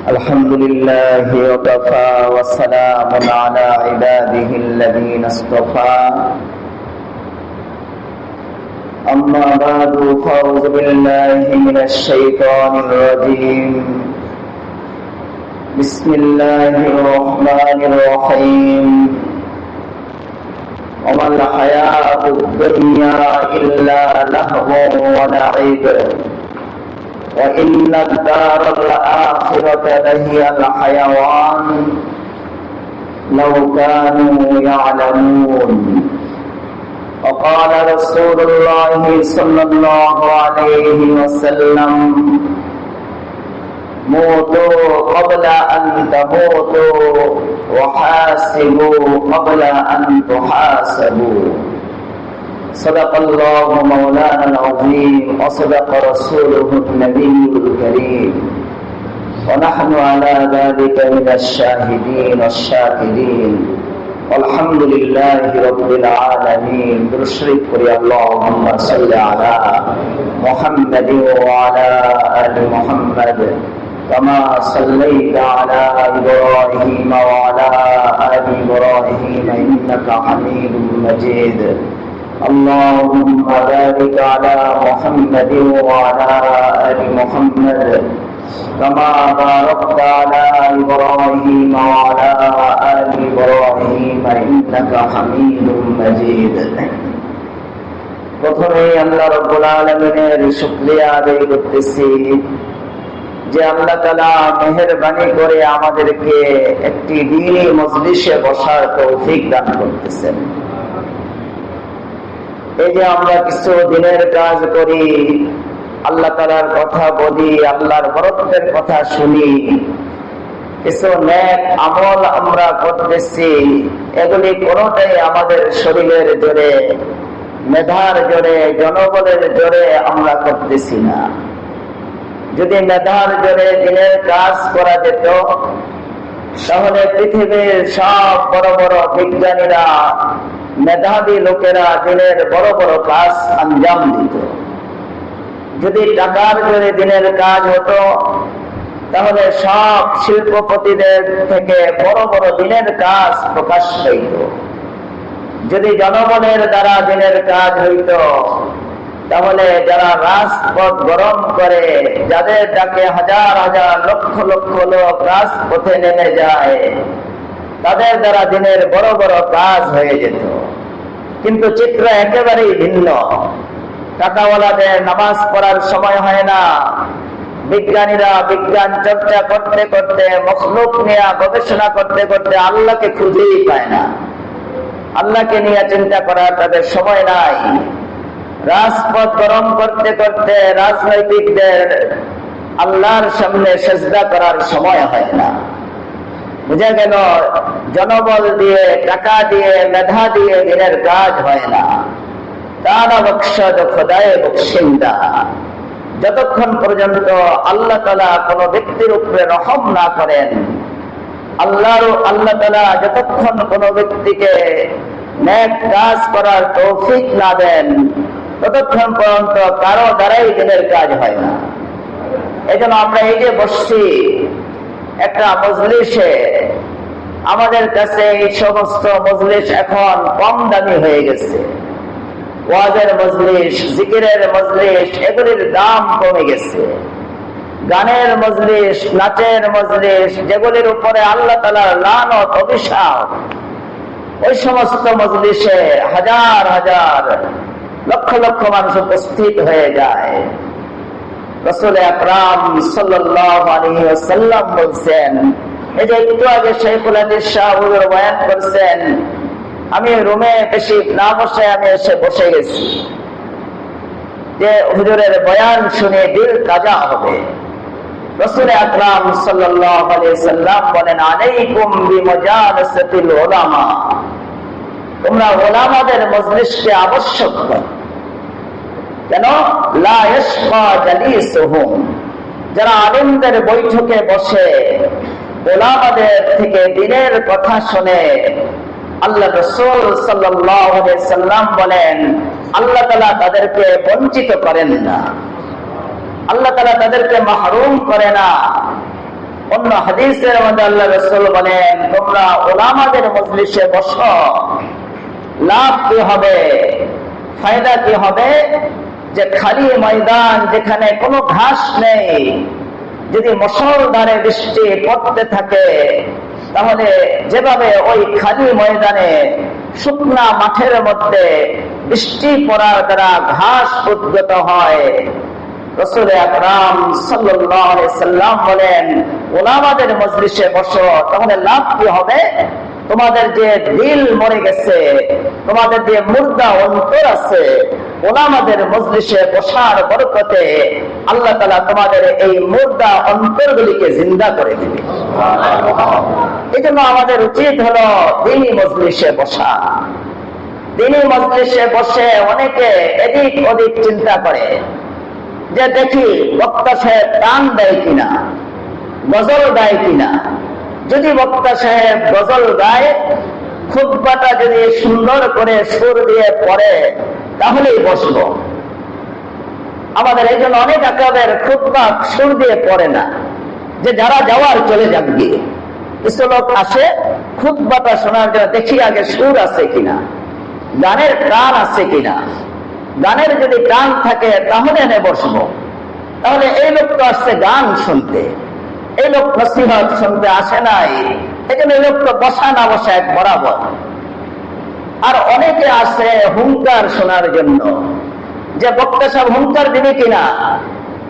الحمد لله وكفى وسلام على عباده الذين اصطفى أما بعد فأعوذ بالله من الشيطان الرجيم بسم الله الرحمن الرحيم وما الحياة الدنيا إلا لهو ولعب وإن الدار الآخرة لهي الحيوان لو كانوا يعلمون وقال رسول الله صلى الله عليه وسلم موتوا قبل أن تموتوا وحاسبوا قبل أن تحاسبوا صدق الله مولانا العظيم وصدق رسوله النبي الكريم ونحن على ذلك من الشاهدين والشاكرين والحمد لله رب العالمين برشرك يا اللهم صل على محمد وعلى آل محمد كما صليت على إبراهيم وعلى آل إبراهيم إنك حميد مجيد اللهم بارك على محمد وعلى آل محمد كما باركت على إبراهيم وعلى آل إبراهيم إنك حميد مجيد প্রথমে আল্লাহ রাব্বুল আলামিনের শুকরিয়া আদায় করতেছি যে আল্লাহ তাআলা মেহেরবানি করে আমাদেরকে একটি দ্বীনি মজলিসে বসার তৌফিক দান করতেছেন। এই যে আমরা কিছু দিনের কাজ করি, আল্লাহ তাআলার কথা বলি, আল্লাহর বরকতের কথা শুনি, কিছু নেক আমল আমরা করতেছি, এগুলি কোনোটাই আমাদের শরীরের জোরে, মেধার জোরে, জনবলের জোরে আমরা করতেছি না। যদি মেধার জোরে দিনের কাজ করা যেত তাহলে পৃথিবীর সব বড় বড় বিজ্ঞানীরা, মেধাবী লোকেরা দিনের বড় বড় কাজ আঞ্জাম দিত। যদি টাকার জোরে দিনের কাজ হতো তাহলে সব শিল্পপতিদের থেকে বড় বড় দিনের কাজ প্রকাশ হইত। যদি জনগণের দ্বারা দিনের কাজ হইত তাহলে যারা রাজপথ গরম করে, যাদের ডাকে হাজার হাজার লক্ষ লক্ষ লোক রাজপথে নেমে যায়, তাদের দ্বারা দিনের বড় বড় কাজ হয়ে যেত। কিন্তু চিত্র একেবারেই ভিন্ন। টাকাওয়ালাদের নামাজ পড়ার সময় হয় না, বিজ্ঞানীরা বিজ্ঞান চর্চা করতে করতে, মখলুক নিয়ে গবেষণা করতে করতে আল্লাহকে খুঁজেই পায় না। আল্লাহকে নিয়ে চিন্তা করার তাদের সময় নাই। রাজপথ গরম করতে করতে রাজনৈতিকদের আল্লাহর সামনে সেজদা করার সময় হয় না। বুঝা গেল, জনবল দিয়ে, টাকা দিয়ে, মেধা দিয়ে দিনের কাজ হয় না। তারা বকশদ খোদায়ে বকশিন্দা, যতক্ষণ পর্যন্ত আল্লাহ তাআলা কোন ব্যক্তির উপরে রহম না করেন, আল্লাহ তাআলা যতক্ষণ কোন ব্যক্তিকে নেক কাজ করার তৌফিক না দেন, ততক্ষণ পর্যন্ত কারো দ্বারাই দিনের কাজ হয় না। এই জন্য আমরা এই যে বসছি একটা মজলিসে, আমাদের কাছে এই সমস্ত মজলিস এখন কম দামি হয়ে গেছে। ওয়াজের মজলিস, জিকিরের মজলিস, এগুলির দাম কমে গেছে। গানের মজলিস, নাচের মজলিস, যেগুলির উপরে আল্লাহ তাআলার লানত, অভিশাপ, ওই সমস্ত মজলিসে হাজার হাজার লক্ষ লক্ষ মানুষ উপস্থিত হয়ে যায়। রাসূল আকরাম সাল্লাল্লাহু আলাইহি ওয়াসাল্লাম বলছেন, এই যে একটু আগে শাইখুল হাদিস শাহ হুজুর বয়ান করছেন, আমি রুমে বেশি না বসে আমি এসে বসে গেছি যে হুজুরের বয়ান শুনে দিল তাজা হবে। রাসূল আকরাম সাল্লাল্লাহু আলাইহি ওয়াসাল্লাম বলেন, আলাইকুম বিমাজালাসাতিল উলামা, তোমরা উলামাদের মজলিসকে আবশ্যক করো। কেন? লা ইয়াশফা জালিসুহুম, যারা আলেমদের বৈঠকে বসে উলামাদের থেকে দ্বীনের কথা শুনে, আল্লাহ রাসূল সাল্লাল্লাহু আলাইহি সাল্লাম বলেন, আল্লাহ তাআলা তাদেরকে বঞ্চিত করেন না, আল্লাহ তাআলা তাদেরকে মাহরুম করে না। অন্য হাদিসের মধ্যে আল্লাহ রাসূল বলেন, তোমরা উলামাদের মজলিসে বসো, লাভ কি হবে, ফায়দা কি হবে? যে খালি ময়দান, যেখানে কোনো ঘাস নেই, যদি মুষলধারে বৃষ্টি পড়তে থাকে, তাহলে যেভাবে ওই খালি ময়দানে শুকনা মাঠের মধ্যে বৃষ্টি পড়ার দ্বারা ঘাস উদ্গত হয়, রাসূল আকরাম সাল্লাল্লাহু আলাইহি সাল্লাম বলেন, উলামাদের মজলিসে বসো, তাহলে লাভ কি হবে? তোমাদের যে দিল মরে গেছে, তোমাদের যে মুর্দা অন্তর আছে, উলামাদের মজলিসে বসার বরকতে আল্লাহ তাআলা তোমাদের এই মুর্দা অন্তরগুলিকে জিন্দা করে দিবে। এই জন্য আমাদের উচিত হলো দ্বীনি মজলিসে বসা। দ্বীনি মজলিসে বসে অনেকে এদিক ওদিক চিন্তা করে যে দেখি বক্তা সাহেব গান দেয় কিনা, গজল গায় কিনা। যদি বক্তা সাহেব গজল গায়, খুতবাটা যদি সুন্দর করে সুর দিয়ে পড়ে, তাহলেই বসবো। আমাদের এই জন্য অনেক আকাবের খুতবা সুর দিয়ে পড়ে না, যে যারা যাওয়ার চলে যাক গিয়ে। কিছু লোক আসে খুতবাটা শোনার জন্য, দেখি আগে সুর আছে কিনা, গানের প্রাণ আছে কিনা। গানের যদি প্রাণ থাকে তাহলে এনে বসবো। তাহলে এই লোক তো আসছে গান শুনতে, এই লোক নসিহত শুনতে আসে নাই। এই জন্য এই লোক তো বসা না বসা এক বরাবর। আর অনেকে আসে হুঙ্কার শোনার জন্য, যে বক্তা সাহেব হুঙ্কার দিবে কিনা,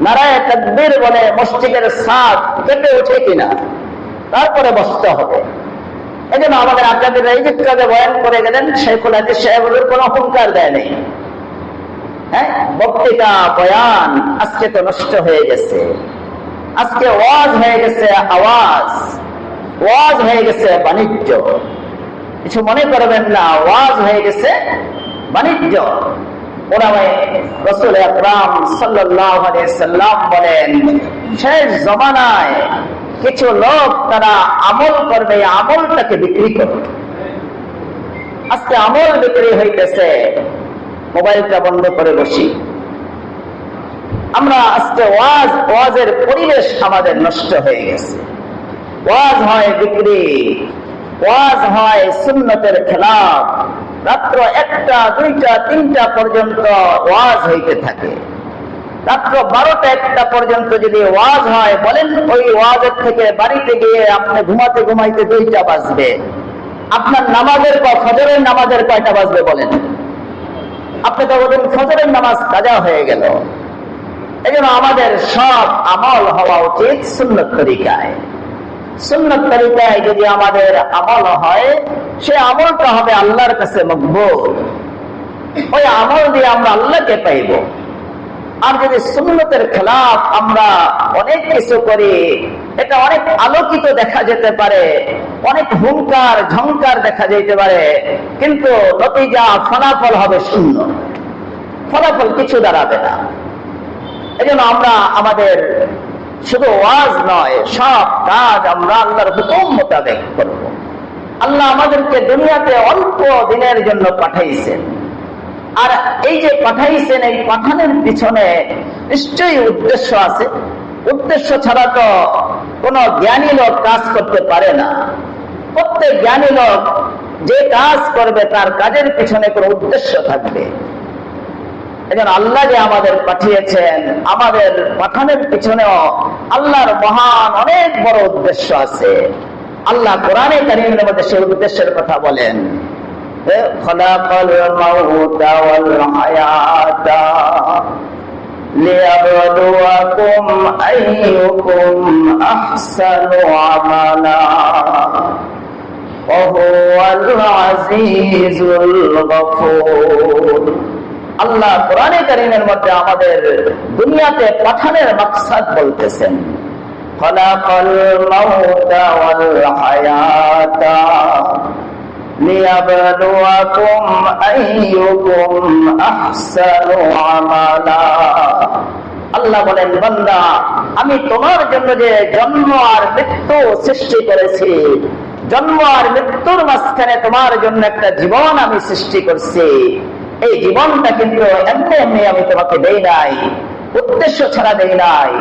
নারায়ে তাকবীর বলে মসজিদের ছাদ কেঁপে ওঠে কিনা, তারপরে বসতে হবে। এই জন্য আমাদের আপনাদের এই যে কাজে বয়ান করে গেলেন শাইখুল হাদিস সাহেবের কোনো হুঙ্কার দেয় নেই। হ্যাঁ, বক্তৃতা বয়ান আজকে তো নষ্ট হয়ে গেছে। আজকে ওয়াজ হয়ে গেছে আওয়াজ, ওয়াজ হয়ে গেছে বাণিজ্য। কিছু মনে করবেন না, ওয়াজ হয়ে গেছে বাণিজ্য। রাসূল আকরাম সাল্লাল্লাহু আলাইহি সাল্লাম বলেন, শেষ জমানায় কিছু লোক তারা আমল করবে, আমলটাকে বিক্রি করবে। আজকে আমল বিক্রি হইতেছে। মোবাইলটা বন্ধ করে বসি আমরা। আজকে ওয়াজের পরিবেশ আমাদের নষ্ট হয়ে গেছে। ওয়াজ হয় বিক্রি, ওয়াজ হয় সুন্নতের খেলাফ। রাত্র 1টা 2টা 3টা পর্যন্ত ওয়াজ হইতে থাকে। রাত্র 12টা 1টা পর্যন্ত যদি ওয়াজ হয়, বলেন ওই ওয়াজের থেকে বাড়িতে গিয়ে আপনি ঘুমাতে ঘুমাইতে 2টা বাজবে। আপনার নামাজের ফজরের নামাজের কয়টা বাজবে বলেন? আপনি তো বলেন ফজরের নামাজ কাজা হয়ে গেল। এই জন্য আমাদের সব আমল হওয়া উচিত সুন্নত তরিকায়। সুন্নত তরিকায় যদি আমাদের আমল হয়, সে আমলটা হবে আল্লাহর কাছে মকবুল। ওই আমল দিয়ে আমরা আল্লাহকে পাইব। আর যদি সুন্নতের খেলাফ আমরা অনেক কিছু করি, এটা অনেক আলোকিত দেখা যেতে পারে, অনেক হুঙ্কার ঝংকার দেখা যেতে পারে, কিন্তু নতিজা ফলাফল হবে শূন্য। ফলাফল কিছু দাঁড়াবে না। এই জন্য আমরা আমাদের শুধু ওয়াজ নয়, সব কাজ আমরা আল্লাহর হুকুম মোতাবেক করব। আল্লাহ আমাদেরকে দুনিয়াতে অল্প দিনের জন্য পাঠাইছেন। আর এই যে পাঠাইছেন, এই পাঠানোর পিছনে নিশ্চয়ই উদ্দেশ্য আছে। উদ্দেশ্য ছাড়া তো কোনো জ্ঞানী লোক কাজ করতে পারে না। প্রত্যেক জ্ঞানী লোক যে কাজ করবে, তার কাজের পিছনে কোনো উদ্দেশ্য থাকবে। এজন্য আল্লাহ যে আমাদের পাঠিয়েছেন, আমাদের পাঠানোর পিছনেও আল্লাহর মহান অনেক বড় উদ্দেশ্য আছে। আল্লাহ কোরআনে কারীমের মধ্যে সেই উদ্দেশ্যের কথা বলেন, খালাকাল মাউতা ওয়াল হায়াতা লিয়াবলুয়াকুম আইয়ুকুম আহসানু আমালা ওয়া হুয়াল আজিজুল গফুর। আল্লাহ কোরআনে কারীমের মধ্যে আমাদের দুনিয়াতে পাঠানোর মাকসাদ বলতেছেন, খালাকাল মাউতা ওয়াল হায়াতা লিয়াবলুয়াকুম আইয়ুকুম আহসানু আমালা। আল্লাহ বলেন, বান্দা, আমি তোমার জন্য যে জন্ম আর মৃত্যু সৃষ্টি করেছি, জন্ম আর মৃত্যুর মাঝখানে তোমার জন্য একটা জীবন আমি সৃষ্টি করছি। এই জীবনটা কিন্তু এমনি এমনি আমি তোমাকে দেই নাই, উদ্দেশ্য ছাড়া দেই নাই।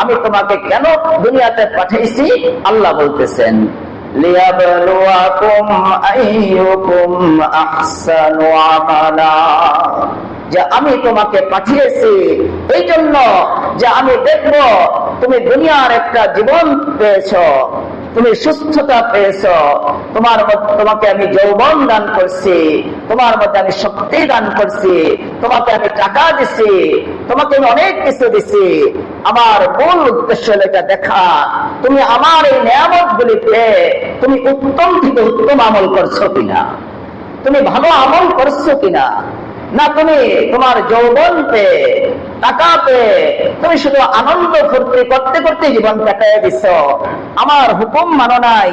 আমি তোমাকে কেন দুনিয়াতে পাঠাইছি? আল্লাহ বলতেছেন লিয়াবলুয়াকুম আইয়ুকুম আহসানু আমালা, যে আমি তোমাকে পাঠিয়েছি এই জন্য যে আমি দেখব তুমি দুনিয়ার একটা জীবন পেয়েছো, তুমি সুস্থতা পেয়েছ, তোমাকে আমি যৌবন দান করছি, তোমার মধ্যে আমি শক্তি দান করছি, তোমাকে আমি টাকা দিছি, তোমাকে আমি অনেক কিছু দিছি। আমার মূল উদ্দেশ্য এটা দেখা তুমি আমার এই নিয়ামত গুলি পেয়ে তুমি উত্তম থেকে উত্তম আমল করছো কিনা, তুমি ভালো আমল করছো কিনা। না তুমি তোমার যৌবন পেয়ে টাকা পেয়ে তুমি শুধু আনন্দ ফুর্তি করতে করতে জীবন কাটাই দিচ্ছ, আমার হুকুম মানো নাই,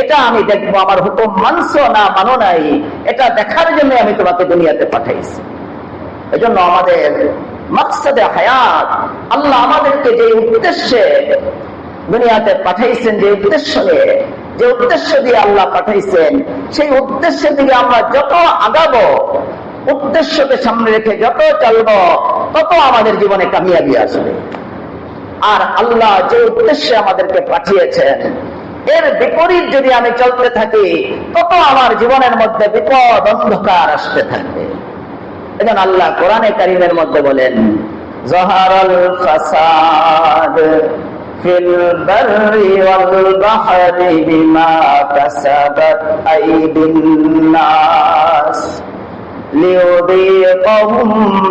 এটা আমি দেখবো। আমার হুকুম মানছো না মানো নাই, এটা দেখার জন্য আমি তোমাকে দুনিয়াতে পাঠাইছি। এজন্য আমাদের মাকসাদে হায়াত, আল্লাহ আমাদেরকে যে উদ্দেশ্যে দুনিয়াতে পাঠাইছেন, যে উদ্দেশ্য নিয়ে, যে উদ্দেশ্য দিয়ে আল্লাহ পাঠাইছেন, সেই উদ্দেশ্যের দিকে আমরা যত আগাবো, উদ্দেশ্যকে সামনে রেখে যত চলবো, তত আমাদের জীবনে কামিয়াবি আসবে। আর আল্লাহ যে উদ্দেশ্যে আমাদেরকে পাঠিয়েছেন এর বিপরীত যদি আমি চলতে থাকি, তত আমার জীবনের মধ্যে বিপদ অন্ধকার আসতে থাকবে। এজন্য আল্লাহ কোরআনে কারীমের মধ্যে বলেন যাহারাল ফাসাদ ফিল বাররি ওয়াল বাহরি বিমা কাসাবাত আইদিন নাস লিয়ুযীকাহুম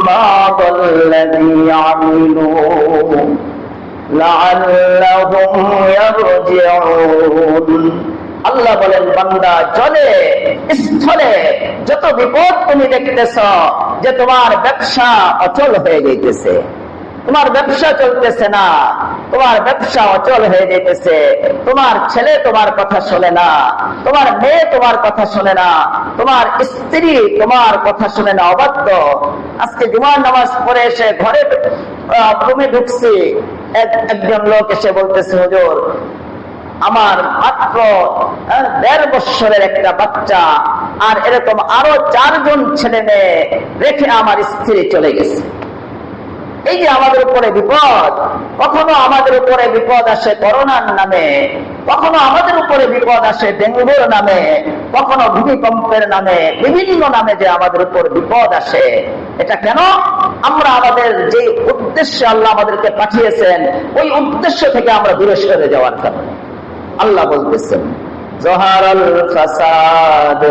বা'দাল্লাযী আমিলু লাআল্লাহুম ইয়ারজিউন। আল্লাহ বলেন, বান্দা জলে স্থলে যত বিপদ তুমি দেখতেছ, যে তোমার ব্যবসা অচল হয়ে যাইতেছে, তোমার ব্যবসা চলতেছে না, তোমার ব্যবসা অচল হয়ে যেতেছে, তোমার ছেলে তোমার কথা শোনে না, তোমার মেয়ে তোমার কথা শোনে না, তোমার স্ত্রী তোমার কথা শোনে না, অবাধ্য। আজকে জুমার নামাজ পড়ে এসে ঘরে রুমে ঢুকছি, একজন লোক এসে বলতেছে, হুজুর আমার মাত্র ১.৫ বছরের একটা বাচ্চা আর এরকম আরো 4 জন ছেলে মেয়ে রেখে আমার স্ত্রী চলে গেছে। এই যে আমাদের উপরে বিপদ, কখনো আমাদের উপরে বিপদ আসে করোনার নামে, কখনো আমাদের উপরে বিপদ আসে ডেঙ্গুর নামে, কখনো ভূমিকম্পের নামে, বিভিন্ন নামে যে আমাদের উপর বিপদ আসে। এটা কেন? আমরা আমাদের যে উদ্দেশ্যে আল্লাহ আমাদেরকে পাঠিয়েছেন ওই উদ্দেশ্য থেকে আমরা দূরে সরে যাওয়ার কারণে। আল্লাহ বলতেছেন যাহারাল ফাসাদ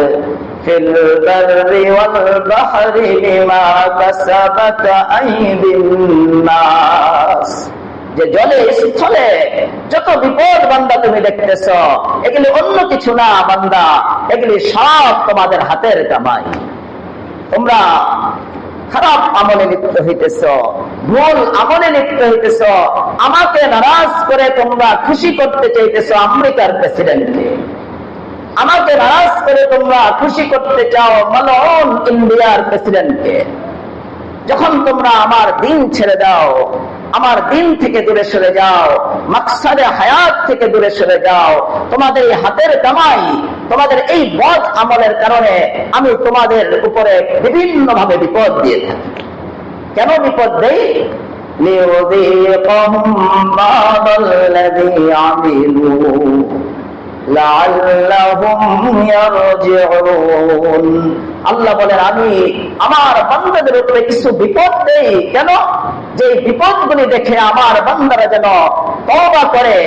ফিল বাররি ওয়াল বাহরি বিমা কাসাবাত আইদিন নাস, যে জলে স্থলে যত বিপদ বান্দা তুমি দেখতেছ, এগুলি অন্য কিছু না বান্দা, এগুলি সব তোমাদের হাতের কামাই। তোমরা খারাপ আমলে লিপ্ত হইতেছ, ভুল আমলে লিপ্ত হইতেছ, আমাকে নারাজ করে তোমরা খুশি করতে চাইতেছ আমেরিকার প্রেসিডেন্টকে, আমাকে নারাজ করে তোমরা খুশি করতে চাও মালউন ইন্ডিয়ার প্রেসিডেন্টকে। যখন তোমরা আমার দিন ছেড়ে দাও, আমার দিন থেকে দূরে সরে যাও, মাকসাদে হায়াত থেকে দূরে সরে যাও, তোমাদের এই হাতের কামাই, তোমাদের এই বদ আমলের কারণে আমি তোমাদের উপরে বিভিন্ন ভাবে বিপদ দিয়ে থাকি। কেন বিপদ দেই? লিয়ুযীকাহুম বা'দাল্লাযী আমিলু লাআল্লাহুম ইয়ারজিউন। আল্লাহ বলেন, আমি আমার বান্দাদের উপরে কিছু বিপদ দেই। কেন? যে বিপদগুলি দেখে আমার বান্দারা যেন তওবা করে,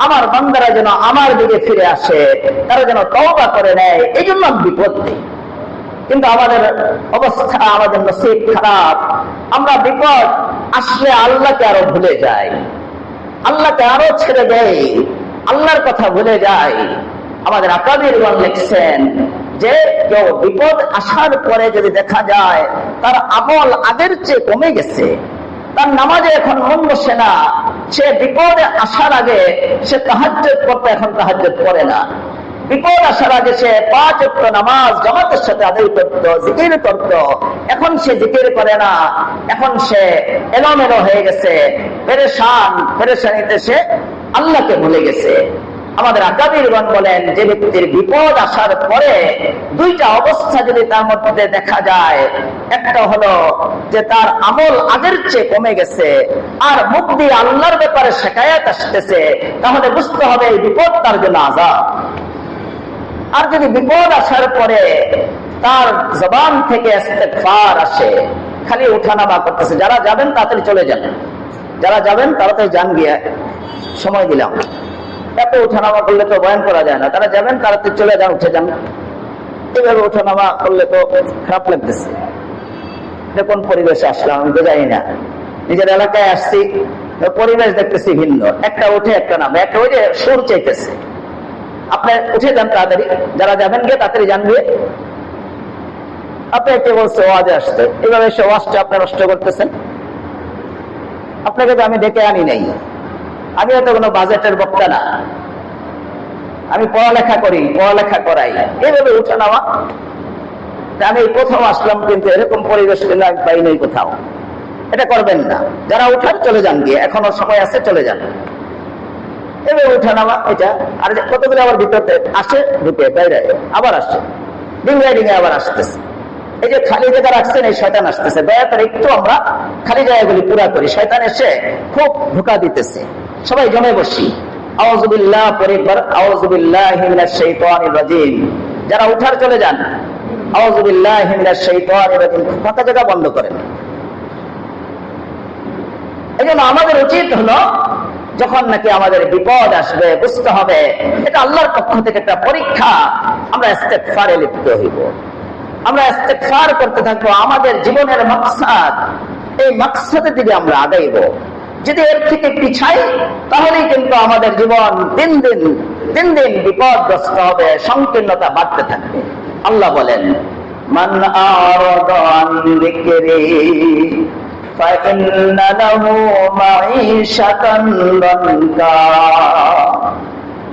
আমার বান্দারা যেন আমার দিকে ফিরে আসে, তারা যেন তওবা করে নেয়, এই জন্য আমি বিপদ দিই। কিন্তু আমাদের অবস্থা, আমাদের নসিব খারাপ। আমরা বিপদ আসলে আল্লাহকে আরো ভুলে যাই, আল্লাহকে আরো ছেড়ে দেই, আল্লাহর কথা ভুলে যাই। আমাদের আকাবিরগণ লিখছেন যে কেউ বিপদ আসার পরে যদি দেখা যায় তার আমল আগের চেয়ে কমে গেছে, তার নামাজে এখন মন বসে না, সে বিপদে আসার আগে সে তাহাজ্জুদ করতে এখন তাহাজ্জুদ করে না, বিপদ আসার আগে সে 5 ওয়াক্ত নামাজ জামাতের সাথে আদায় করত, জিকির করত, এখন সে জিকির করে না, এখন সে এলোমেলো হয়ে গেছে, পেরেশানিতে সে আল্লাহকে ভুলে গেছে। আমাদের আকাবিরগণ বলেন, যে ব্যক্তির বিপদ আসার পরে দুইটা অবস্থা যদি তার মধ্যে দেখা যায়, একটা হলো যে তার আমল আগের চেয়ে কমে গেছে, আর মুখ দিয়ে আল্লাহর ব্যাপারে শিকায়াত আসতেছে, তাহলে বুঝতে হবে এই বিপদ তার জন্য আযাব। আর যদি বিপদ আসার পরে তার জবান থেকে ইস্তেগফার আসে, খালি উঠানামা করতেছে, যারা যাবেন তাড়াতাড়ি চলে যান, যারা যাবেন তাড়াতাড়ি যান, গিয়ে সময় দিলাম, এত উঠানামা করলে তো বয়ান করা যায় না, তারা যাবেন তাড়াতাড়ি চলে যান, উঠে যান, এভাবে উঠানামা করলে তো খারাপ লাগতেছে। কোন পরিবেশে আসলাম আমি তো জানি না, নিজের এলাকায় আসছি, পরিবেশ দেখতেছি ভিন্ন, একটা উঠে একটা নামে, একটা ওই যে সুর চাইতেছে। আপনি উঠে যান তাড়াতাড়ি, যারা যাবেন গিয়ে তাড়াতাড়ি যান, গিয়ে আপনি কে বলছে ওয়াজে আসতে, এভাবে সে ওয়াজটা আপনি নষ্ট করতেছেন। আপনাকে তো আমি ডেকে আনি নাই, আমি তো কোনো বাজেটের বক্তা না, আমি পড়ালেখা করি, পড়ালেখা করাই, এইভাবে উঠে নেওয়া। আমি প্রথম আসলাম, কিন্তু এরকম পরিবেশ কিন্তু আমি পাই নাই কোথাও। এটা করবেন না, যারা উঠান চলে যান, গিয়ে এখনো সময় আছে, চলে যান, এভাবে উঠে নেওয়া এটা। আর কতগুলো আবার ভিতরে আসে, ঢুকে বাইরে আবার আসে, ডিঙ্গায় ডিঙ্গায় আবার আসতেছে। এই যে খালি জায়গা রাখছেন, এই শয়তান আসতেছে, দয়া করে একটু আমরা খালি জায়গাগুলি পুরা করি। শয়তান এসে খুব ধোঁকা দিতেছে। সবাই জমে বসি, আউযু বিল্লাহ পরে একবার আউযু বিল্লাহি মিনাশ শাইতানির রাজিম। যারা উঠার চলে যান, আউযু বিল্লাহি মিনাশ শাইতানির রাজিম, ফাঁকা জায়গা বন্ধ করেন। এজন্য আমাদের উচিত হলো, যখন নাকি আমাদের বিপদ আসবে, বুঝতে হবে এটা আল্লাহর পক্ষ থেকে একটা পরীক্ষা, আমরা ইস্তেগফারে লিপ্ত হইব, আমরা ইস্তেগফার করতে থাকবো। আমাদের জীবনের মাকসাদ, এই মাকসাদের দিকে আমরা আগাইব। যদি এর থেকে পিছাই, তাহলেই কিন্তু আমাদের জীবন দিন দিন বিপদগ্রস্ত হবে, সংকীর্ণতা বাড়তে থাকবে। আল্লাহ বলেন, মান আরাদা আন যিকরি ফাইন্না লাহু মাঈশাতান দানকা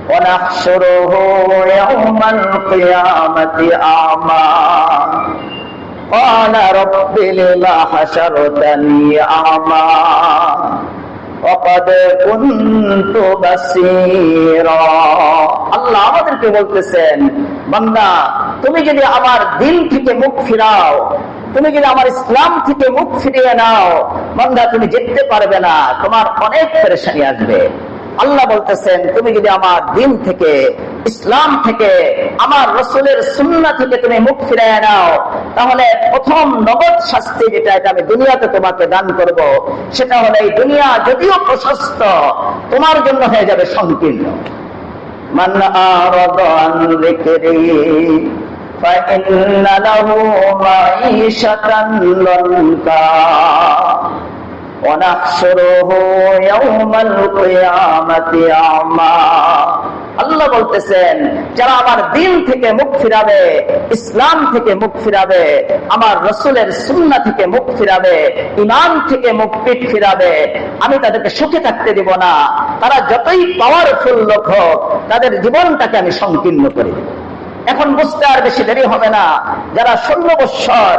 ওয়া নাহশুরুহু ইয়াওমাল কিয়ামাতি আ'মা ক্বালা রাব্বি লিমা হাশারতানি আ'মা ওয়া ক্বাদ কুনতু বাসীরা। আল্লাহ আমাদেরকে বলতেছেন, বান্দা তুমি যদি আমার দিন থেকে মুখ ফিরাও, তুমি যদি আমার ইসলাম থেকে মুখ ফিরিয়ে নাও, বান্দা তুমি যেতে পারবে না, তোমার অনেক পেরেশানি আসবে। আল্লাহ বলতেছেন, তুমি যদি আমার দিন থেকে, ইসলাম থেকে, আমার রাসূলের সুন্নাহ থেকে তুমি মুখ ফিরিয়ে নাও, তাহলে প্রথম নগদ শাস্তি যেটা, এটা আমি দুনিয়াতে তোমাকে দান করব, সেটা হলো এই দুনিয়া যদিও প্রশস্ত, তোমার জন্য হয়ে যাবে সংকীর্ণ। মান আরাদা আন যিকরি ফাইন্না লাহু মাঈশাতান দানকা ওয়া নাহশুরুহু ইয়াওমাল কিয়ামাতি আ'মা। আল্লাহ বলতেছেন, যারা আমার দিন থেকে মুখ ফিরাবে, ইসলাম থেকে মুখ ফিরাবে, আমার রাসূলের সুন্নাহ থেকে মুখ ফিরাবে, ঈমান থেকে মুখ পিঠ ফিরাবে, আমি তাদেরকে সুখে থাকতে দিব না। তারা যতই পাওয়ারফুল লোক হোক, তাদের জীবনটাকে আমি সংকীর্ণ করে দেব। এখন বুঝতে আর বেশি দেরি হবে না। যারা 16 বৎসর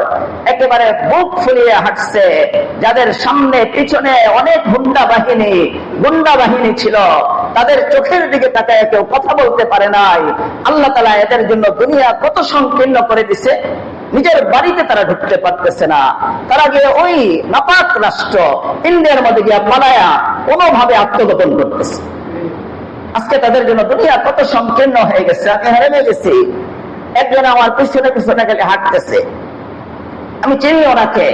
একেবারে বুক ফুলিয়ে হাঁটছে, যাদের সামনে পিছনে অনেক গুন্ডা বাহিনী ছিল, তাদের চোখের দিকে তাকায় কেউ কথা বলতে পারে নাই। আল্লাহ তাআলা এদের জন্য দুনিয়া কত সংকীর্ণ করে দিছে। নিজের বাড়িতে তারা ঢুকতে পারতেছে না, তারা গিয়ে ওই নাপাক রাষ্ট্র ইন্ডিয়ার মধ্যে গিয়ে পালায়া কোনোভাবে আত্মগোপন করতেছে। আজকে তাদের জন্য দুনিয়া কত সংকীর্ণ হয়ে গেছে, আমি হেরে গেছি। একজন আমার পিছনে পিছনে গেলে হাঁটতেছে, আমি চিনি ওনাকে।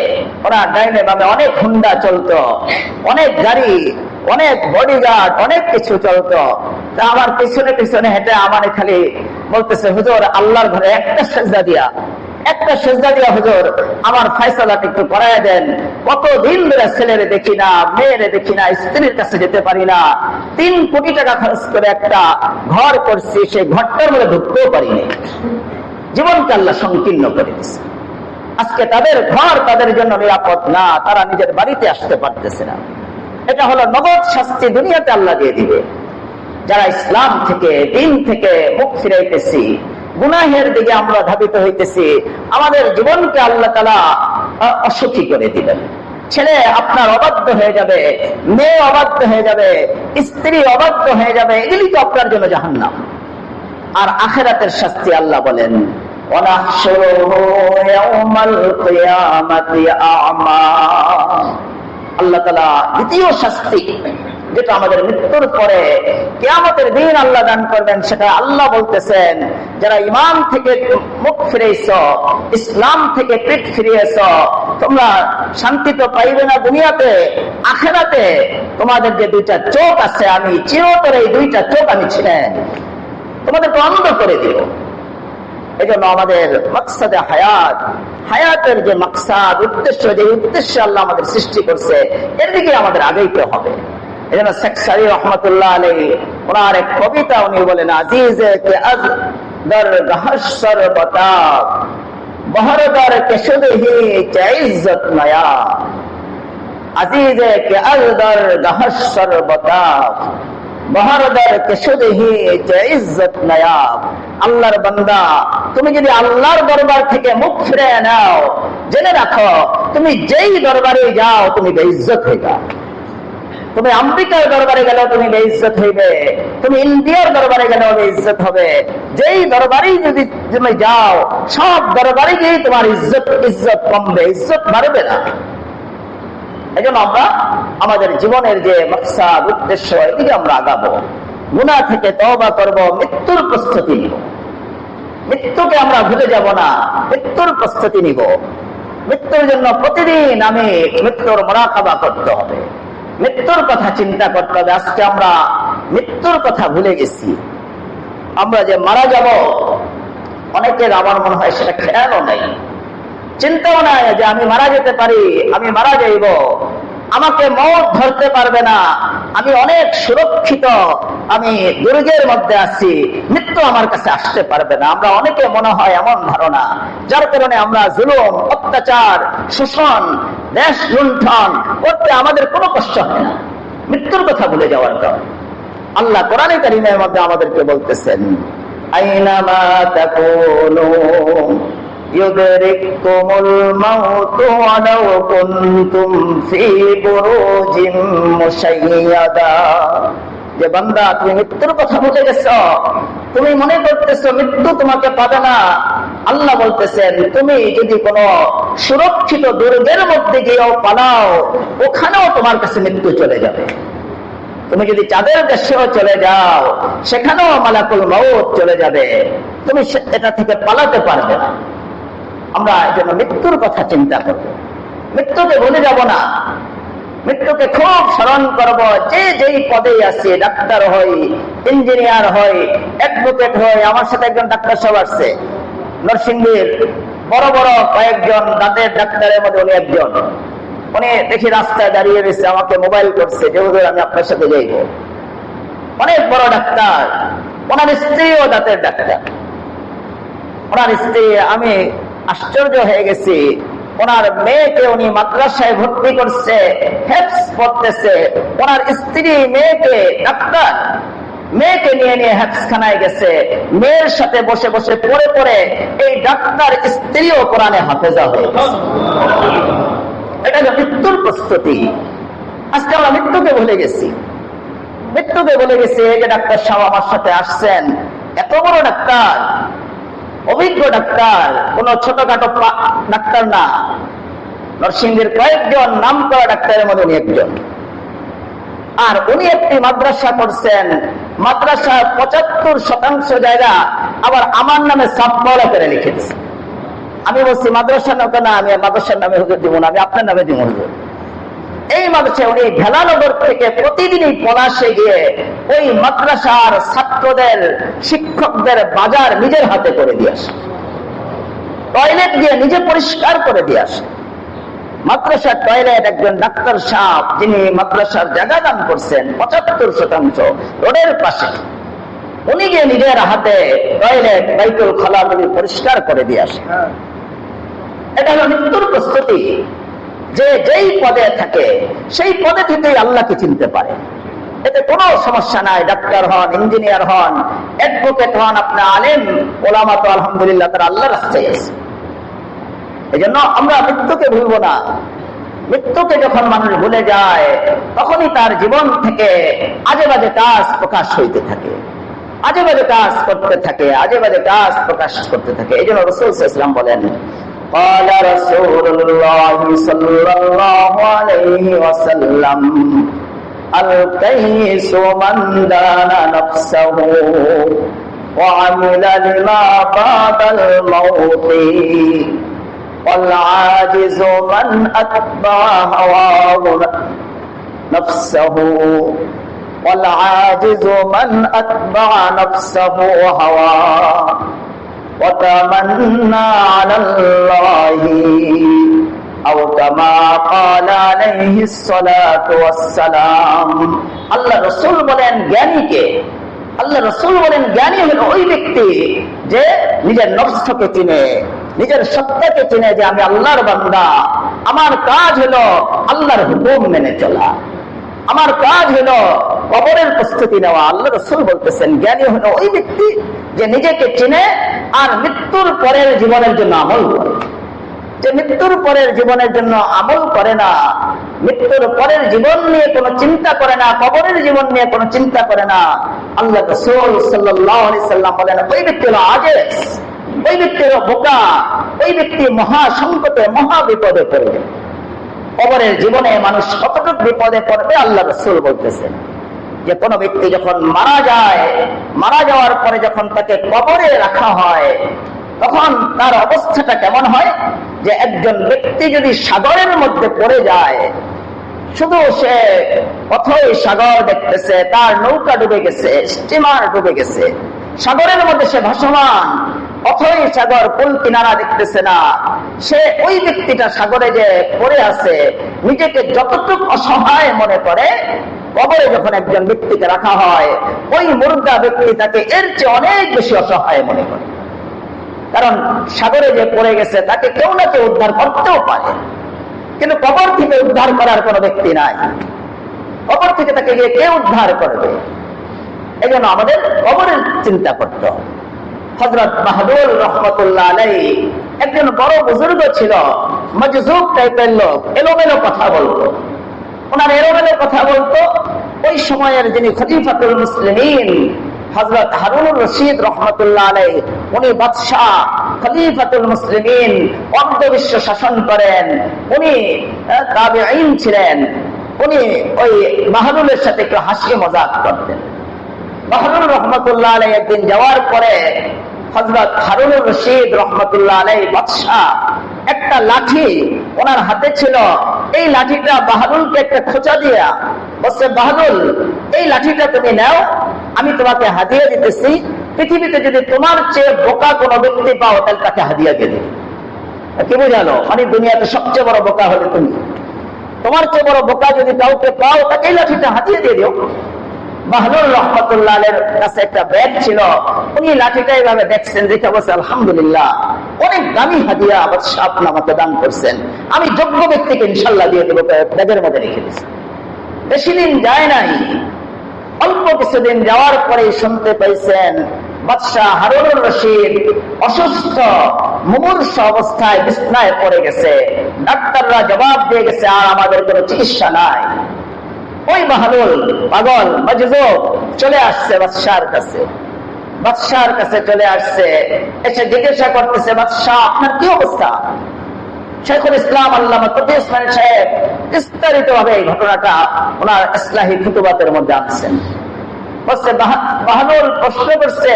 ওরা ডাইনে বামে অনেক হুন্ডা চলতো, অনেক গাড়ি, অনেক বডিগার্ড, অনেক কিছু চলতো। তা আমার পিছনে পিছনে হেঁটে আমার খালি বলতেছে, হুজুর আল্লাহর ঘরে একটা সেজদা দিয়া হুজুর আমার ফয়সালাটা একটু করায় দেন। কতদিন ধরে ছেলেরে দেখি না, মেয়েরে দেখি না, স্ত্রীর কাছে যেতে পারি না। 3 কোটি টাকা খরচ করে একটা ঘর করছি, সেই ঘরটার মধ্যে ঢুকতেও পারিনি। জীবনকে আল্লাহ সংকীর্ণ করে দিচ্ছে। আজকে তাদের ঘর তাদের জন্য নিরাপদ না, তারা নিজের বাড়িতে আসতে পারতেছে না। এটা হলো নগদ শাস্তি, দুনিয়াতে আল্লাহ দিয়ে দিবে। যারা ইসলাম থেকে, দিন থেকে মুখ ফিরাইতেছি, গুনাহের দিকে আমরা ধাবিত হইতেছি, আমাদের জীবনকে আল্লাহ তাআলা অসুখী করে দিবেন। ছেলে আপনার অবাধ্য হয়ে যাবে, মেয়ে অবাধ্য হয়ে যাবে, স্ত্রী অবাধ্য হয়ে যাবে, এগুলি তো আপনার জন্য জাহান্নাম। আর আখিরাতের শাস্তি আল্লাহ বলেন, আল্লাহ তাআলা দ্বিতীয় শাস্তি যেটা আমাদের মৃত্যুর পরে কিয়ামতের দিন আল্লাহ দান করবেন, সেটা আল্লাহ বলতেছেন, যারা ঈমান থেকে মুখ ফিরেছ, ইসলাম থেকে পিঠ ফিরিয়েছ, তোমরা শান্তি তো পাইবে না দুনিয়াতে, আখিরাতে তোমাদের যে দুইটা চোখ আছে, আমি চিরতরে এই দুইটা চোখ আমি ছিলেন তোমাদেরকে অন্ধ করে দিব। এই জন্য আমাদের মাকসাদে হায়াতের যে মাকসাদ, উদ্দেশ্য, যে উদ্দেশ্যে আল্লাহ আমাদের সৃষ্টি করছে, এর দিকে আমাদের আগেইতে হবে। এই জন্য শেখ সারি রহমতুল্লাহ আলাইহি ওনার এক কবিতা উনি বলেন, আজিজে কে আজ দর গহসর বতা বহরদার কে শুদহি চে ইজ্জত নয়া, আজিজে কে আজ দর গহসর বতা বহরদার কে শুদহি চে ইজ্জত নয়া। আল্লাহর বান্দা, তুমি যদি আল্লাহর দরবার থেকে মুখ ফিরে নাও, জেনে রাখো তুমি যেই দরবারে যাও তুমি বেইজ্জত হয়ে যাও। তুমি আমেরিকার দরবারে গেলেও তুমি বেইজ্জত হইবে, তুমি ইন্ডিয়ার দরবারে গেলেও বেইজ্জত হবে। যেই দরবারেই যদি তুমি যাও, সব দরবারে গিয়ে তোমার ইজ্জত কমবে, ইজ্জত বাড়বে না। এই জন্য আমরা আমাদের জীবনের যে মাকসাদ, উদ্দেশ্য, এদিকে আমরা আগাবো। গুনাহ থেকে তওবা করব, মৃত্যুর প্রস্তুতি নিব। মৃত্যুকে আমরা ভুলে যাব না, মৃত্যুর প্রস্তুতি নিব। মৃত্যুর জন্য প্রতিদিন আমি মৃত্যুর মুরাকাবা করতে হবে, মৃত্যুর কথা চিন্তা করতে হবে। আজকে আমরা মৃত্যুর কথা ভুলে গেছি। আমরা যে মারা যাব, অনেকের আমার মনে হয় সেটা খেয়ালও নাই, চিন্তাও নাই যে আমি মারা যেতে পারি, আমি মারা যাইব, আমাকে মওত ধরতে পারবে না, আমি অনেক সুরক্ষিত, আমি দুর্গের মধ্যে আছি, মৃত্যু আমার কাছে আসতে পারবে না। আমরা অনেকে মনে হয় এমন ধারণা, যার কারণে আমরা জুলুম, অত্যাচার, শোষণ, দেশ লুণ্ঠন করতে আমাদের কোনো কষ্ট হয় না, মৃত্যুর কথা ভুলে যাওয়ার কারণে। আল্লাহ কোরআনে কারীমের মধ্যে আমাদেরকে বলতেছেন, আইনামা তাকুনু ইউদরিকুমুল মাউতু ওয়ালাউ কুনতুম ফি বুরুজিম মুশাইয়াদা। যে বান্দা, তুমি মৃত্যুর কথা ভুলে গেছো, তুমি মনে করতেছো মৃত্যু তোমাকে পাবে না। আল্লাহ বলতেছেন, তুমি যদি কোনো সুরক্ষিত দুর্গের মধ্যে গিয়েও পালাও, ওখানেও তোমার কাছে মৃত্যু চলে যাবে। তুমি যদি চাঁদের দেশেও চলে যাও, সেখানেও মালাকুল মউত চলে যাবে, তুমি এটা থেকে পালাতে পারবে না। আমরা এই জন্য মৃত্যুর কথা চিন্তা করব, মৃত্যুকে ভুলে যাব না, মৃত্যুকে খুব স্মরণ করব। যে যেই পদে আছে, ডাক্তার হই, ইঞ্জিনিয়ার হই, অ্যাডভোকেট হই। আমার সাথে একজন ডাক্তার সাহেব আসছে নরসিংদীর, বড় বড় কয়েকজন দাঁতের ডাক্তারের মধ্যে উনি একজন। উনি দেখি রাস্তায় দাঁড়িয়ে রয়েছে, আমাকে মোবাইল করছে যে হুজুর আমি আপনার সাথে যাইব। অনেক বড় ডাক্তার, ওনার স্ত্রীও দাঁতের ডাক্তার। ওনার স্ত্রী, আমি আশ্চর্য হয়ে গেছি, ওনার মেয়েকে উনি মাদ্রাসায় ভর্তি করছে, হেফজ পড়তেছে। ওনার স্ত্রী মেয়েকে ডাক্তার, মেয়েকে নিয়ে নিয়ে হেফজখানায় গেছে, মেয়ের সাথে বসে বসে পড়ে পড়ে এই ডাক্তার স্ত্রীও কোরআনে হাফেজা হয়ে গেছে। এটা হলো মৃত্যুর প্রস্তুতি। আজকে আমরা মৃত্যুকে ভুলে গেছি, মৃত্যুকে ভুলে গেছি। এই যে ডাক্তার সাহেব আমার সাথে আসছেন, এত বড় ডাক্তার, অভিজ্ঞ ডাক্তার, কোন ছোটখাটো ডাক্তার না। নরসিংদীর কয়েকজন নাম করা ডাক্তারের মধ্যে উনি একজন। আর উনি একটি মাদ্রাসা করছেন, মাদ্রাসা ৭৫% জায়গা আবার আমার নামে সাবমাওলা করে লিখেছে। আমি বলছি মাদ্রাসার নামে না, আমি মাদ্রাসার নামে হুজুর দিব না, আমি আপনার নামে দিব হুজুর। এই মাদ্রাসায় উনি ভেলানগর থেকে প্রতিদিনই পলাশে গিয়ে ওই মাদ্রাসার ছাত্রদের, শিক্ষকদের বাজার নিজের হাতে করে দিয়ে আসে, টয়লেট দিয়ে নিজে পরিষ্কার করে দিয়ে আসে। মাদ্রাসার টয়লেট একজন ডাক্তার সাহেব, যিনি মাদ্রাসার জায়গা দান করছেন ৭৫%, রোডের পাশে, উনি গিয়ে নিজের হাতে টয়লেট, বাইতুল খালা পরিষ্কার করে দিয়ে আসে। এটা হলো মৃত্যুর প্রস্তুতি। যে যেই পদে থাকে, সেই পদে থেকেই আল্লাহকে চিনতে পারে, এতে কোনো সমস্যা নাই। ডাক্তার হন, ইঞ্জিনিয়ার হন, অ্যাডভোকেট হন, আপনার আলেম ওলামা তো আলহামদুলিল্লাহ তারা আল্লাহর রাস্তায় আছে। এই জন্য আমরা মৃত্যুকে ভুলবো না, মৃত্যুকে যখন মানুষ ভুলে যায় তখনই তার জীবন থেকে আজে বাজে কাজ প্রকাশ হইতে থাকে, আজে বাজে কাজ করতে থাকে, আজে বাজে কাজ প্রকাশ করতে থাকে। এই জন্য রাসূল সাল্লাল্লাহু আলাইহি ওয়াসাল্লাম বলেন, قال رسول الله صلى الله عليه وسلم الكيس من دان نفسه وعمل لما بعد الموت والعاجز من أتبع هواه نفسه والعاجز من أتبع نفسه هواه وتمنى على الله أو كما قال عليه الصلاة والسلام। আল্লাহ রাসূল বলেন জ্ঞানীকে, আল্লাহ রাসূল বলেন জ্ঞানী হলো ওই ব্যক্তি যে নিজের নফসকে চিনে, নিজের সত্তাকে চিনে যে আমি আল্লাহর বান্দা, আমার কাজ হলো আল্লাহর হুকুম মেনে চলা, আমার কাজ হলো কবরের প্রস্তুতি নেওয়া। আল্লাহ রাসূল বলতেছেন জ্ঞানী হলো ওই ব্যক্তি যে নিজেকে চিনে আর মৃত্যুর পরের জীবনের জন্য আমল করে। যে মৃত্যুর পরের জীবনের জন্য আমল করে না, মৃত্যুর পরের জীবন নিয়ে কোনো চিন্তা করে না, কবরের জীবন নিয়ে কোনো চিন্তা করে না, আল্লাহ রাসূল সাল্লাল্লাহু আলাইহি সাল্লাম বলেন ওই ব্যক্তি হলো আজেজ, ওই ব্যক্তি হলো বোকা, ওই ব্যক্তি মহা সংকটে মহা বিপদে পড়বে। কবরের জীবনে মানুষ কতটুকু বিপদে পড়বে আল্লাহ রাসূল বলতেছেন যে কোন ব্যক্তি যখন মারা যায়, মারা যাওয়ার পরে যখন তাকে কবরে রাখা হয় তখন তার অবস্থাটা কেমন হয়, যে একজন ব্যক্তি যদি সাগরের মধ্যে পড়ে যায়, শুধু সে অথই সাগর দেখতেছে, তার নৌকা ডুবে গেছে, স্টিমার ডুবে গেছে, সাগরের মধ্যে সে ভাসমান, অথই সাগর কুল কিনারা দেখতেছে না, সে ওই ব্যক্তিটা সাগরে যে পড়ে আছে নিজেকে যতটুকু অসহায় মনে করে, কবরে যখন একজন ব্যক্তিকে রাখা হয় ওই মুর্দা ব্যক্তি তাকে এর চেয়ে অনেক বেশি অসহায় মনে করে। কারণ সাগরে যে পড়ে গেছে তাকে কেউ না কেউ উদ্ধার করতেও পারে, কিন্তু কবর থেকে উদ্ধার করার কোন ব্যক্তি নাই, কবর থেকে তাকে গিয়ে কে উদ্ধার করবে? এই জন্য আমাদের কবরের চিন্তা করতে হবে। হযরত মাহদুর রহমতুল্লাহ আলাইহি একজন বড় বুজুর্গ ছিল, মজজুব টাইপের লোক, এলোমেলো কথা বলতো, ওনার এলোমেলো কথা বলতো। ওই সময়ের যিনি খলিফাতুল মুসলিমিন হযরত হারুনুর রশিদ রহমতুল্লাহ আলাইহি, উনি বাদশাহ খলিফাতুল মুসলিমিন, অর্ধবিশ্ব শাসন করেন, উনি তাবেঈন ছিলেন। উনি ওই মাহরুলের সাথে একটু হাসি মজাক করতেন। মাহরুল রহমতুল্লাহ আলাইহি একদিন যাওয়ার পরে হযরত হারুনুর রশিদ রহমতুল্লাহ আলাইহি বাদশাহ একটা লাঠি ওনার হাতে ছিল, এই লাঠিটা বাহাদুরকে একটা খোঁচা দিয়া বলছে, বাহাদুর এই লাঠিটা তুমি নাও, আমি তোমাকে হাদিয়া দিতেছি, পৃথিবীতে যদি তোমার চেয়ে বোকা কোন ব্যক্তি পাও তাহলে তাকে হাদিয়া দিয়ে দিবে। কি বুঝালো? মানে দুনিয়াতে সবচেয়ে বড় বোকা হলে তুমি, তোমার চেয়ে বড় বোকা যদি কাউকে পাও তাকে এই লাঠিটা হাদিয়া দিয়ে দিও। মাহরুল রহমতুল্লাহ আলাইহির কাছে একটা ব্যাগ ছিল, উনি লাঠিটা এইভাবে দেখছেন, দেখে বলছে আলহামদুলিল্লাহ, অনেক দামি হাদিয়া বাদশাহ আপনি আমাকে দান করছেন, আমি যোগ্য ব্যক্তিকে ইনশাআল্লাহ দিয়ে দেবো। ব্যাগের মধ্যে রেখে দিয়েছে। বেশি দিন যায় নাই, অল্প কিছুদিন যাওয়ার পরে শুনতে পাইছেন বাদশাহ হারুনুর রশিদ অসুস্থ, মুমূর্ষ অবস্থায় বিছনায় পড়ে গেছে। ডাক্তাররা জবাব দিয়ে গেছে আর আমাদের কোনো চিকিৎসা নাই। ওই মাহরুল পাগল মজজুব চলে আসছে বাদশাহর কাছে, বাদশাহর কাছে চলে আসছে, এসে জিজ্ঞাসা করতেছে, বাদশাহ আপনার কি অবস্থা? শেখুল ইসলাম আল্লামা তকি উসমানী সাহেব বিস্তারিত ভাবে এই ঘটনাটা ওনার ইসলাহি খুতুবাতের মধ্যে আনছেন। বলছে বাহাদুর প্রশ্ন করছে,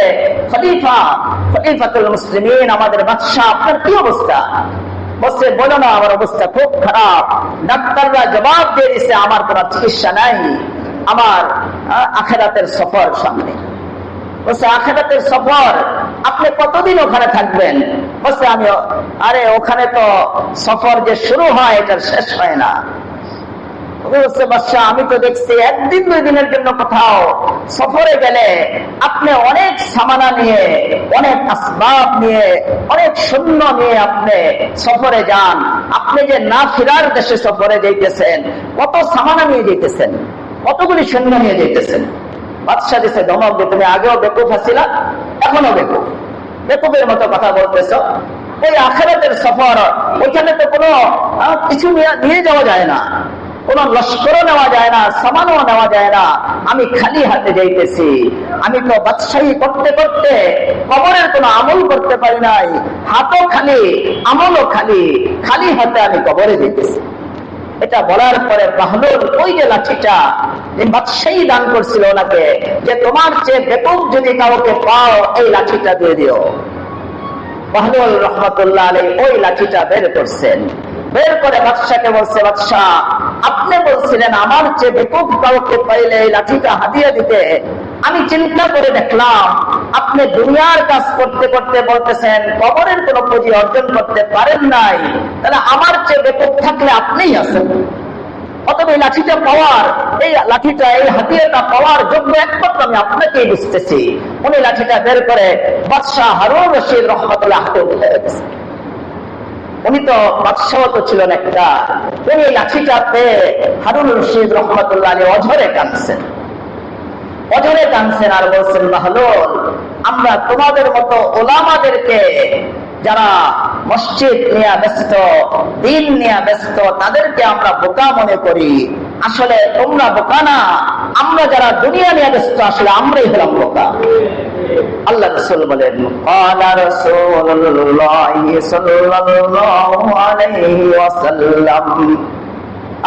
খলিফাতুল মুসলিমিন আমাদের বাদশাহ আপনার কি অবস্থা? বলছে বলো না, আমার অবস্থা খুব খারাপ, ডাক্তাররা জবাব দিয়ে দিচ্ছে আমার কোন চিকিৎসা নাই, আমার আখিরাতের সফর সামনে। বলছে আখিরাতের সফর, আপনি কতদিন ওখানে থাকবেন? বলছে আমি, আরে ওখানে তো সফর যে শুরু হয় এটা শেষ হয় না। বলছে বাদশাহ আমি তো দেখছি একদিন দুই দিনের জন্য কোথাও সফরে গেলে আপনি অনেক সামানা নিয়ে, অনেক আসবাব নিয়ে, অনেক সৈন্য নিয়ে আপনি সফরে যান, আপনি যে না ফিরার দেশে সফরে যাইতেছেন, কত সামানা নিয়ে যাইতেছেন, কতগুলি সৈন্য নিয়ে যাইতেছেন। বাদশাহ দিছে ধমক দিয়ে, তুমি আগেও বেকুফ ছিলা, এখনো বেকুফ, বেকুফের মতো কথা বলতেছ। ওই আখিরাতের সফর, ওইখানে তো কোনো কিছু নিয়ে যাওয়া যায় না, কোন লস্করও নেওয়া যায় না, সামানও নেওয়া যায় না। আমি খালি হাতে যাইতেছি। আমি তো বাদশাহী করতে করতে কবরের কোনো আমল করতে পারি নাই, হাতও খালি, আমলও খালি, খালি হাতে আমি কবরে যেতেছি। এটা বলার পরে বাহলুল ওই যে লাঠিটা যে বাদশাহী দান করছিল ওনাকে, যে তোমার চেয়ে বেকুব যদি কাউকে পাও এই লাঠিটা দিয়ে দিও। বাহলুল রহমতুল্লাহ আলাইহি ওই লাঠিটা বের করছেন, বের করে বাদশাকে বলছে, বাদশাহ আপনি বলছিলেন আমার চেয়ে বেকুব কাউকে পাইলে এই লাঠিটা হাদিয়া দিতে। আমি চিন্তা করে দেখলাম আপনি দুনিয়ার কাজ করতে করতে বলতেছেন কবরের কোনো পুঁজি অর্জন করতে পারেন নাই, তাহলে আমার চেয়ে বেকুব থাকলে আপনিই আছেন। অতএব এই লাঠিটা পাওয়ার, এই লাঠিটা, এই হাতিয়াটা পাওয়ার যোগ্য একমাত্র আমি আপনাকেই বুঝতেছি। উনি লাঠিটা বের করে বাদশাহ হারুন রশিদ রহমতুল্লাহ হাতে উঠে গেছে। উনি তো বাদশাহ তো ছিলেন একটা, উনি এই লাঠিটা পেয়ে হারুন রশিদ রহমতুল্লাহ আলাইহি অঝরে কাঁদছেন, অঝরে কাঁদছেন আর বলছেন, বাহলুল আমরা তোমাদের মতো ওলামাদেরকে যারা মসজিদ নিয়ে ব্যস্ত, দিন নিয়ে ব্যস্ত, তাদেরকে আমরা বোকা মনে করি। আসলে তোমরা বোকা না, আমরা যারা দুনিয়া নিয়ে ব্যস্ত আসলে আমরাই হলাম বোকা। আল্লাহ রাসূল বলেন, ক্বালা রাসূলুল্লাহি সাল্লাল্লাহু আলাইহি ওয়াসাল্লাম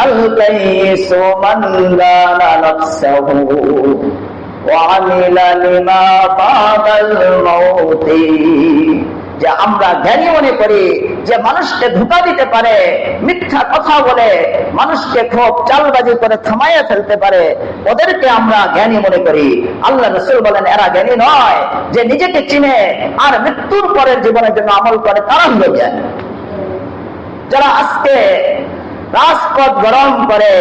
আল কাইসু মান দানা নাফসাহু ওয়া আমিলা লিমা বাদাল মাউতি। যে আমরা জ্ঞানী মনে করি যে মানুষকে ধোঁকা দিতে পারে, মিথ্যা কথা বলে মানুষকে খুব চালবাজি করে থামাইয়া ফেলতে পারে, ওদেরকে আমরা জ্ঞানী মনে করি। আল্লাহ রাসূল বলেন এরা জ্ঞানী নয়, যে নিজেকে চিনে আর মৃত্যুর পরের জীবনের জন্য আমল করে, তারা হলো জ্ঞানী। যারা আজকে রাজপথ গরম করে,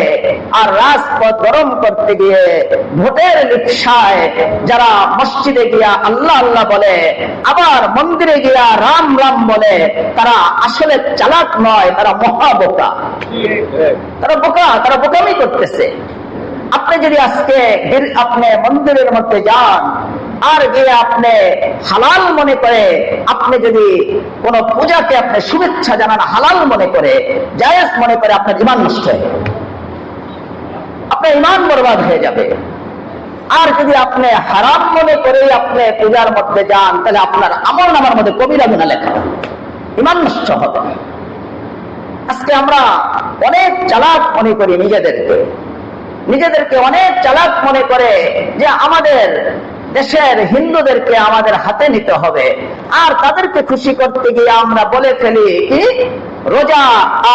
আর রাজপথ গরম করতে গিয়ে ভোটের লিপ্সায় যারা মসজিদে গিয়া আল্লাহ আল্লাহ বলে, আবার মন্দিরে গিয়া রাম রাম বলে, তারা আসলে চালাক নয়, তারা মহা বোকা। তারা বোকা, তারা বোকামি করতেছে। আপনি যদি আজকে আপনি মন্দিরের মধ্যে যান আর গিয়ে আপনি হালাল মনে করে, আপনি যদি কোন পূজাকে আপনি শুভেচ্ছা জানান হালাল মনে করে, জায়েজ মনে করে, আপনার ঈমান নষ্ট হয়ে যাবে, আপনার ঈমান বরবাদ হয়ে যাবে। আর যদি আপনি হারাম মনে করে আপনি পূজার মধ্যে যান, তাহলে আপনার আমলনামার মধ্যে কবিরা গুনাহ লেখা হবে, ঈমান নষ্ট হবে। আজকে আমরা অনেক চালাক মনে করি নিজেদেরকে অনেক চালাক মনে করে যে আমাদের দেশের হিন্দুদেরকে আমাদের হাতে নিতে হবে, আর তাদেরকে খুশি করতে গিয়ে আমরা বলে ফেলি কি রোজা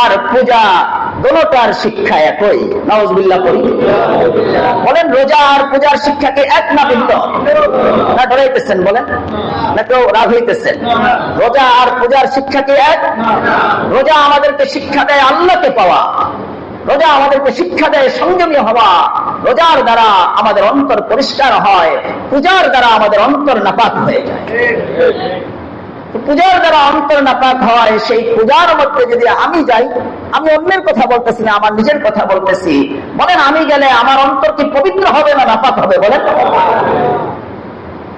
আর পূজা দোনোটার শিক্ষা একই। নাউজুবিল্লাহ করি। বলেন রোজা আর পূজার শিক্ষা কি এক না ভিন্ন? না ডরাইতেছেন বলেন, না কেউ রাগ হইতেছেন? রোজা আর পূজার শিক্ষা কি এক? রোজা আমাদেরকে শিক্ষা দেয় আল্লাহকে পাওয়া, রোজা আমাদেরকে শিক্ষা দেয় সংযমী হওয়া, রোজার দ্বারা আমাদের অন্তর পরিষ্কার হয়, পূজার দ্বারা আমাদের অন্তর নাপাক হয়ে যায়। পূজার দ্বারা অন্তর নাপাক হয়, সেই পূজার মধ্যে যদি আমি যাই, আমি অন্যের কথা বলতেছি না, আমার নিজের কথা বলতেছি, বলেন আমি গেলে আমার অন্তর কি পবিত্র হবে না নাপাক হবে বলেন?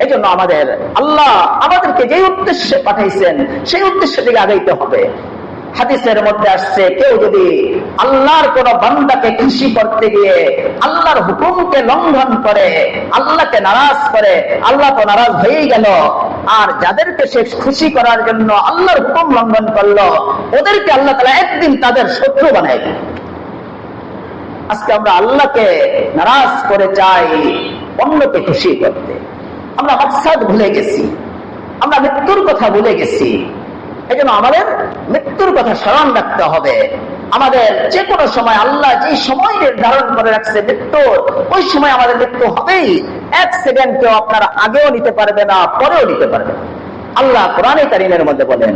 এই জন্য আমাদের আল্লাহ আমাদেরকে যে উদ্দেশ্যে পাঠাইছেন সেই উদ্দেশ্যে দিকে আগাইতে হবে। হাদিসের মধ্যে আসছে, কেউ যদি আল্লাহর কোন বান্দাকে খুশি করতে গিয়ে আল্লাহর হুকুমকে লঙ্ঘন করে, আল্লাহকে নারাজ করে, আল্লাহ তো নারাজ হয়েই গেল, আর যাদেরকে সে খুশি করার জন্য আল্লাহর হুকুম লঙ্ঘন করলো, ওদেরকে আল্লাহ তাআলা একদিন তাদের শত্রু বানায় দেয়। আজকে আমরা আল্লাহকে নারাজ করে চাই অন্যকে খুশি করতে, আমরা মাকসাদ ভুলে গেছি, আমরা মৃত্যুর কথা ভুলে গেছি। এই জন্য আমাদের মৃত্যুর কথা স্মরণ রাখতে হবে। আমাদের যে কোনো সময় আল্লাহ যে সময় নির্ধারণ করে রাখছে মৃত্যুর, ওই সময় আমাদের মৃত্যু হবেই। এক সেকেন্ড কেউ আপনারা আগেও নিতে পারবে না, পরেও নিতে পারবে না। আল্লাহ কোরআনে কারীমের মধ্যে বলেন,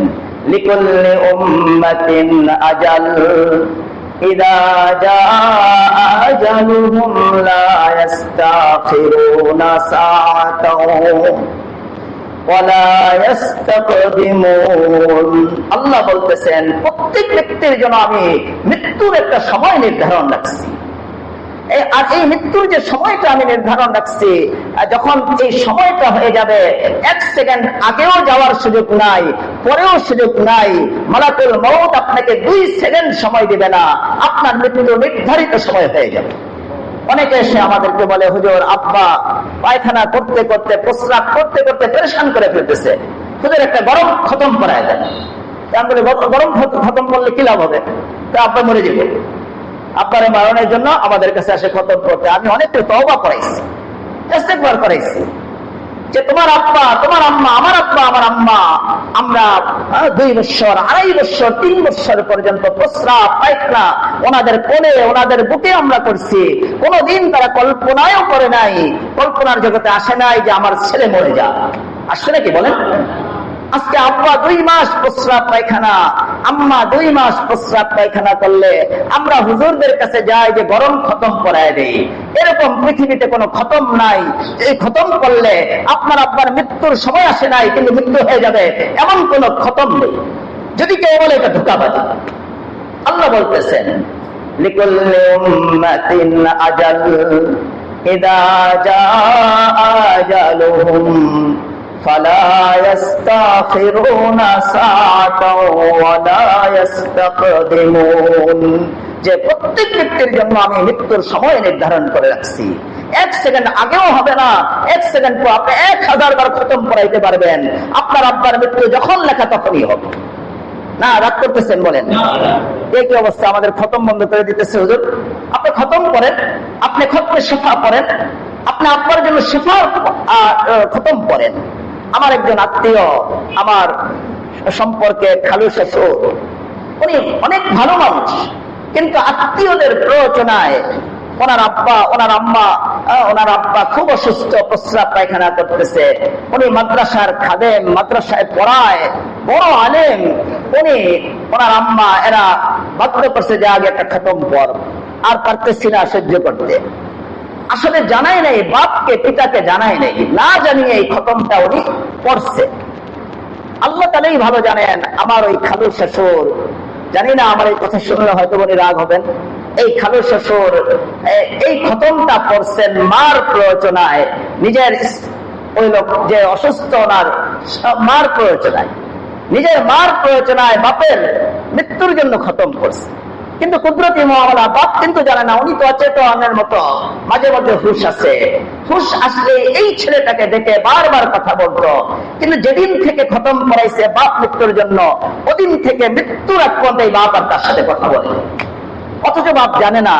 লিকুল্লি উম্মাতিন আজাল ইযা জাআ আজালুহুম লা ইস্তাখিরুনা সাআতাও আল্লাহ বলতেছেন প্রত্যেক ব্যক্তির জন্য আমি মৃত্যুর একটা সময় নির্ধারণ রাখছি, আর এই মৃত্যুর যে সময়টা আমি নির্ধারণ রাখছি, যখন এই সময়টা হয়ে যাবে এক সেকেন্ড আগেও যাওয়ার সুযোগ নাই, পরেও সুযোগ নাই। মালাকুল মউত আপনাকে 2 সেকেন্ড সময় দিবে না, আপনার মৃত্যু নির্ধারিত সময় হয়ে যাবে। অনেকে এসে আমাদেরকে বলে, হুজুর আব্বা পায়খানা করতে করতে প্রস্রাব করতে করতে পেরেশান করে ফেলতেছে, হুজুর একটা গরম খতম করায় দেন। আমি বলি, গরম খতম করলে কি লাভ হবে? তা আব্বা মরে যাবে। আব্বারে মারণের জন্য আমাদের কাছে আসে খতম করতে। আমি অনেকটা তওবা করাইছি, ইস্তেগফার করাইছি যে তোমার আব্বা, তোমার আম্মা, আমার আব্বা, আমার আম্মা, আমরা 2 বছর, 2.5 বছর, 3 বছর পর্যন্ত প্রস্রাব পায়খানা ওনাদের কোলে, ওনাদের বুকে আমরা করছি। কোনদিন তারা কল্পনায়ও করে নাই, কল্পনার জগতে আসে নাই যে আমার ছেলে মরে যা। আসছে নাকি বলেন? আজকে আব্বা 2 মাস প্রস্রাব পায়খানা, আম্মা 2 মাস প্রস্রাব পায়খানা করলে আমরা হুজুরদের কাছে যাই যে গরম খতম করায় দেই। এরকম পৃথিবীতে কোনো খতম নাই। এই খতম করলে আপনার আব্বার মৃত্যুর সময় আসে নাই কিন্তু মৃত্যু হয়ে যাবে, এমন কোন খতম নেই। যদি কেউ বলে এটা ধোঁকাবাজি। আল্লাহ বলতেছেন, লিকুল্লি উম্মাতিন আজাল ইদা জাআ আজালুহুম ফালা ইস্তাখিরুনা সাআতাও ওয়ালা ইস্তাকদিমুন। যে প্রত্যেক ব্যক্তির জন্য আমি মৃত্যুর সময় নির্ধারণ করে রাখছি। 1 সেকেন্ড আগেও হবে না, 1 সেকেন্ড পর আপনি 1000 বার খতম করাইতে পারবেন। আপনার আব্বার মৃত্যু যখন লেখা তখনই হবে। না রাগ করতেছেন বলেন? এই কি অবস্থা? আমাদের খতম বন্ধ করে দিতেছে হুজুর। আপনি খতম করেন, আপনি খতমে শিফা পড়েন, আপনি আব্বার জন্য শিফা খতম করেন। আমার একজন আত্মীয়, আমার সম্পর্কে খালু শ্বশুর, উনি অনেক ভালো মানুষ, কিন্তু আত্মীয়দের প্ররোচনায় ওনার আব্বা, ওনার আম্মা, ওনার আব্বা খুব অসুস্থ, প্রস্রাব পায়খানা করতেছে। উনি মাদ্রাসার খাদেম, মাদ্রাসায় পড়ায়, বড় আলেম। উনি, ওনার আম্মা, এরা বাধ্য করছে যে আগে একটা খতম কর। আর পারতেছি না সহ্য করতে। আসলে জানাই নাই, বাপকে পিতাকে জানাই নাই, না জানিয়ে এই খতমটা উনি পড়ছে। আল্লাহ তাআলাই ভালো জানেন। আমার ওই খালু শ্বশুর, জানি না আমার এই কথা শুনলে হয়তো উনি রাগ হবেন, এই খালু শ্বশুর এই খতমটা পড়ছেন মার প্ররোচনায়, নিজের ওই লোক যে অসুস্থ ওনার মার প্ররোচনায়, নিজের মার প্ররোচনায় বাপের মৃত্যুর জন্য খতম করছে। কিন্তু কুদরতি মুআমালা, বাপ কিন্তু জানে না, উনি তো অচেতনের মতো, মাঝে মাঝে হুশ আছে। হুশ আসলে এই ছেলেটাকে দেখে বারবার কথা বলতো। কিন্তু যেদিন থেকে খতম করাইছে বাপ মৃত্যুর জন্য, ওদিন থেকে মৃত্যুর আগ পর্যন্ত এই বাপ আর তার সাথে কথা বলে। অথচ বাপ জানে না